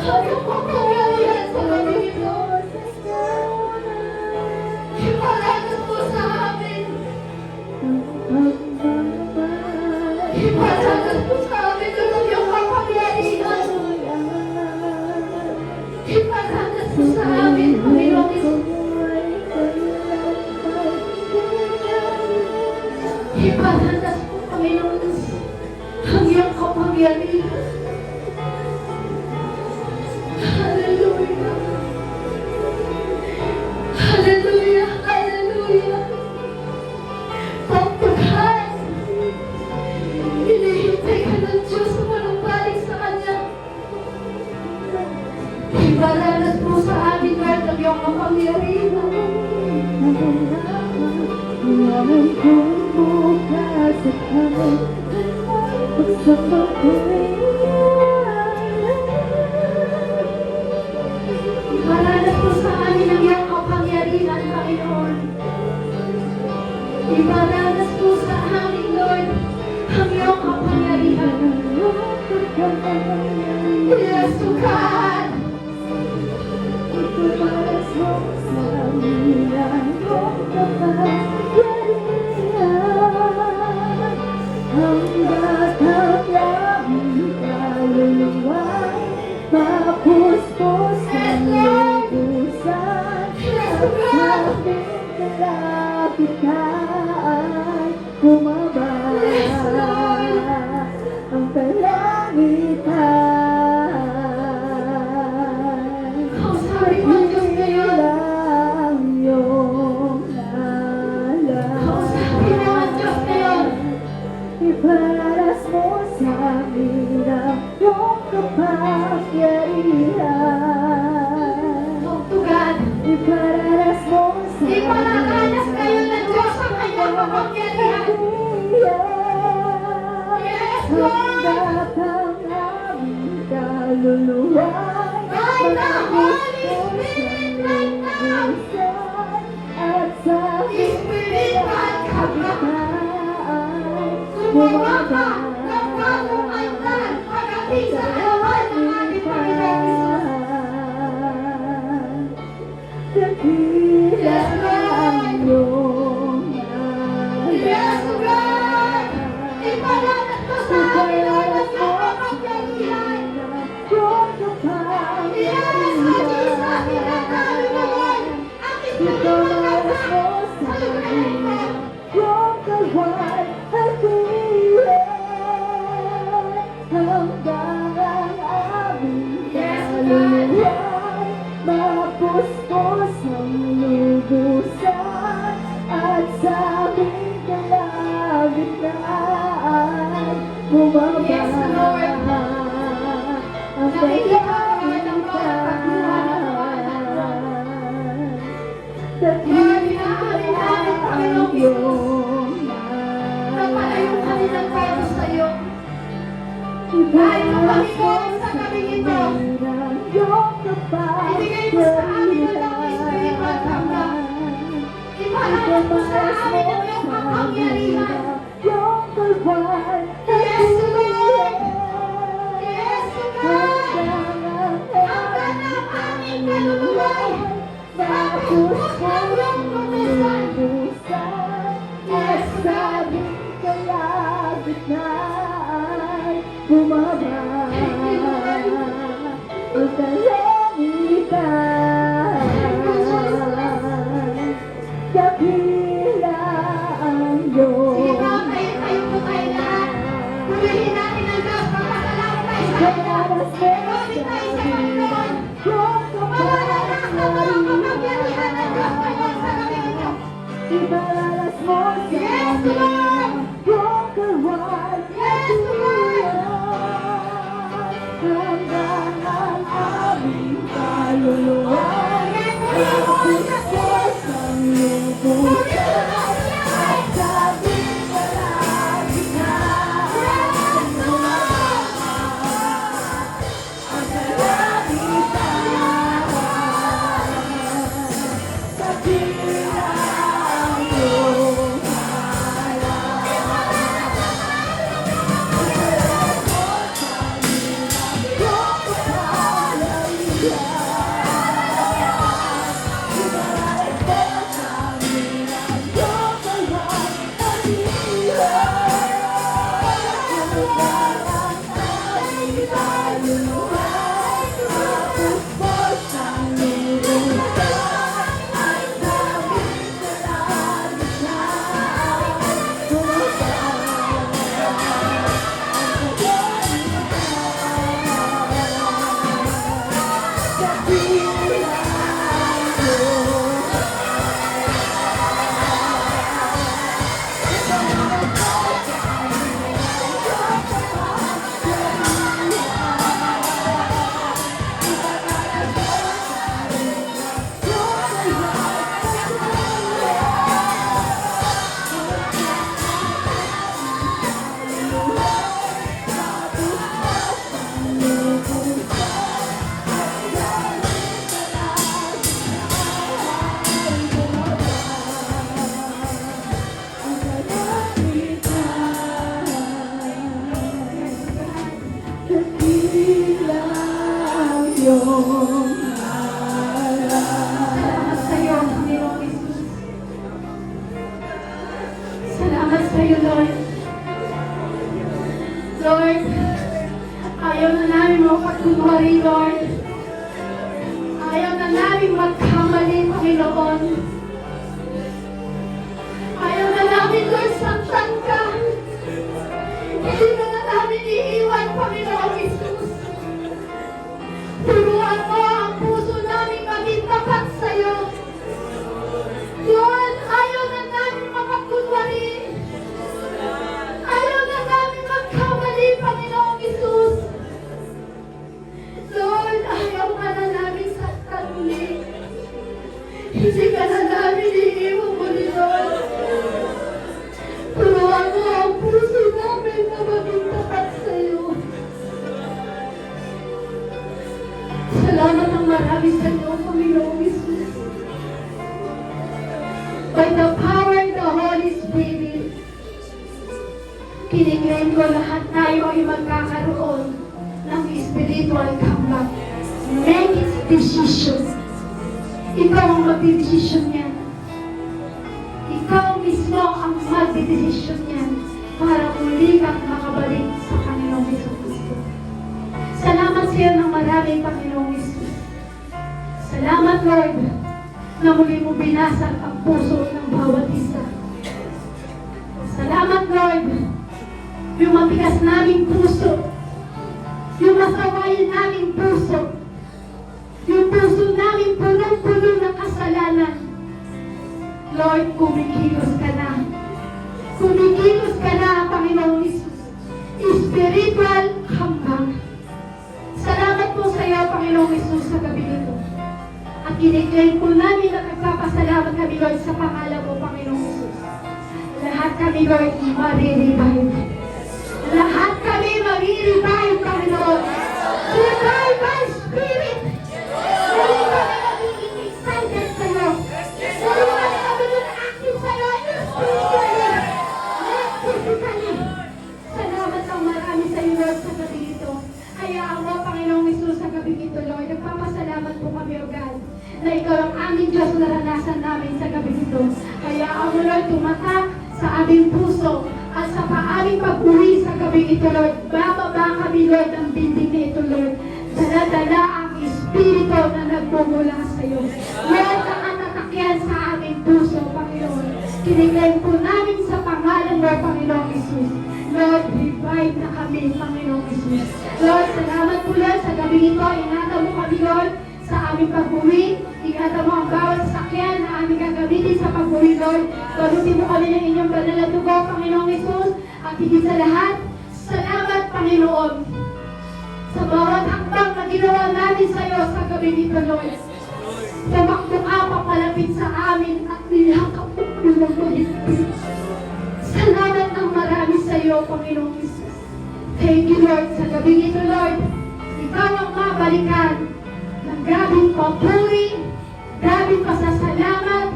Hanggang makapangyarihan sa kaming ito. Iparanas mo sa amin. Iparanas mo sa amin ang iyong kapangyarihan. Iparanas mo sa amin, Panginoon Isus. Iparanas mo, Panginoon Isus, ang iyong kapangyarihan. Hallelujah. Hallelujah. Hallelujah. Pagpaghan. Hinihintay ka ng Diyos na manumbalik sa Kanya. Iparanas mo sa amin, Lord, ang iyong kapangyarihan. Walang bukas at kami pagsama ko'y Iparanas mo sa amin ang iyong kapangyarihan, Panginoon. Iparanas mo sa amin, Lord, ang iyong kapangyarihan. Yes, to God. Ipaparas mo sa amin ang iyong kapangyarihan. Hanggat ang aming kaluluwa'y mapuspos ang lubusan. At sabing kalapit na ay bumaba ang kalangitan. Kausapin mo ang Diyos ngayon. Lang iyong Kausapin mo ang Diyos ngayon. Iparanas mo sa amin ang iyong kapangyarihan. Talk to God. Iparanas mo sa amin Iparanas kayo ng Diyos ang kanyang kapangyarihan. Yes, Lord. Hanggat ang aming kaluluwa'y By the Holy Spirit, right now. lubusan. At sa Spirit, God, come kapitaan Sumama ng bagong andan pagdating sa harapan ng ating Panginoon Isus. Dakila ang iyong Yes, God. Iparanas mo sa amin ang iyong kapangyarihan. Yes, maging sa amin ang kaluluwan. Ang Espiritu ng Diyos sa lugar na ito. Mapuspos ang lubusan at sa aming kalagitnaan bumaba Yes, Lord. ang Nakikita ko naman ang bawat pagkuhan ng Lord, inaamin namin, Panginoong Isus, na palayo kami ng bago sa iyo. Dahil mo kami gawin sa kaming ito. Ibigay mo sa amin ang iyong espiritual kambal. Iparanas mo sa amin ang iyong kapangyarihan. Yes, Lord. Yes, God. Hanggang ang aming kaluluway. Mapuspos ang iyong lubusan. Yes, sabi kalagitnaan bumaba ang kalangitan. Dakila ang iyong Sige po, tayo po tayo lahat. Purihin natin ang Diyos. Magpasalamat tayo sa Kanya. Gawin tayo sa Panginoon. Mawala na ang kapangyarihan ng Diyos ngayon sa kaming ito. Ibaralas mo sa Yes, Lord. iyong kawan. Yes, Lord. Hanggang ang aming kaluluwa. Yes, Lord. Mapuspos ang lubusan at sa aming kalagitnaan. Ang kalagitnaan. Dakila ang iyong Salamat sa iyo, Panginoong Jesus. Salamat sa iyo, Lord. Lord, ayaw na namin makapagkunwari, Lord. Ayaw na namin magkamali, Panginoon. Ayaw na namin, Lord, saktan ka. Hindi na namin iiwan, Panginoong Jesus. Turuan mo ang puso namin maging tapat sa iyo. Lord, ayaw na namin makakunwari. Ayaw na namin magkamali, Panginoong Jesus. Lord, ayaw ka na namin saktan ulit. Hindi ka na namin iiwan muli, Lord. Turuan mo ang puso namin na maging tapat sa iyo. Salamat ng marami sa iyo, Panginoong Jesus. By the power of the Holy Spirit, kiniklaim ko lahat tayo ay magkakaroon ng spiritual comeback. Make its decision. Ikaw ang magdidesisyon yan. Ikaw mismo ang magdidesisyon yan para muli kang makabalik sa Panginoong Jesus. Salamat sa iyo ng marami, Panginoong Jesus. Salamat, Lord, na muli mo binasag ang puso ng bawat isa. Salamat, Lord, yung matigas naming puso, yung masawayin naming puso, yung puso namin punong-puno ng kasalanan. Lord, kumikilos ka na. Kumikilos ka na, Panginoong Jesus. Spiritual hambang. Salamat po sa iyo, Panginoong Jesus, sa gabi nito. At kiniklaim po namin na nagpapasalamat kami, Lord, sa pangalan mo, Panginoong Jesus. Lahat kami, Lord, marirevive. Lahat kami marirevive, Panginoon. Revive by Spirit. Dali kami nagiging excited sa iyo. Dali kami nagiging active sa iyo. Spiritually. Physically. Salamat ang marami sa iyo, Lord, sa gabi nito. Hayaan mo, Panginoong Jesus, sa gabi nito, Lord. Nagpapasalamat po kami, O God, na ikaw ang aming Diyos na naranasan namin sa gabi nito. Hayaan mo, Lord, tumatak sa aming puso at sa paaming pag-uwi sa gabi ito, Lord. Bababa kami, Lord, ng building na ito, Lord. Dala-dala ang Espiritu na nagmumula sa iyo. Lord, nakatakyan sa aming puso, Panginoon. Kiniklaim po namin sa pangalan mo, Panginoong Jesus. Lord, revive na kami, Panginoong Jesus. Lord, salamat po, Lord, sa gabi ito. Ingatan mo kami, Lord, sa aming pag-uwi. Ingatan mo ang bawat sakyan na aming gagamitin sa pag-uwi, Lord. Galutin mo kami ng inyong banal na dugo, Panginoong Jesus. At higit sa lahat, salamat, Panginoon, sa bawat hakbang na ginawa namin sa iyo sa gabi nito, Lord. Tumakbo ka papalapit sa amin at nilakap mo kami ng mahigpit. Salamat ng marami sa iyo, Panginoong Jesus. Thank you, Lord, sa gabi nito, Lord. Ikaw ang mabalikan ng grabing papuri, grabing pasasalamat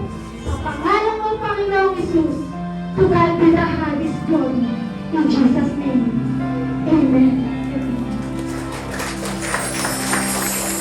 sa pangalan mo, Panginoong Jesus. To God be the highest glory. In Jesus' name, Amen.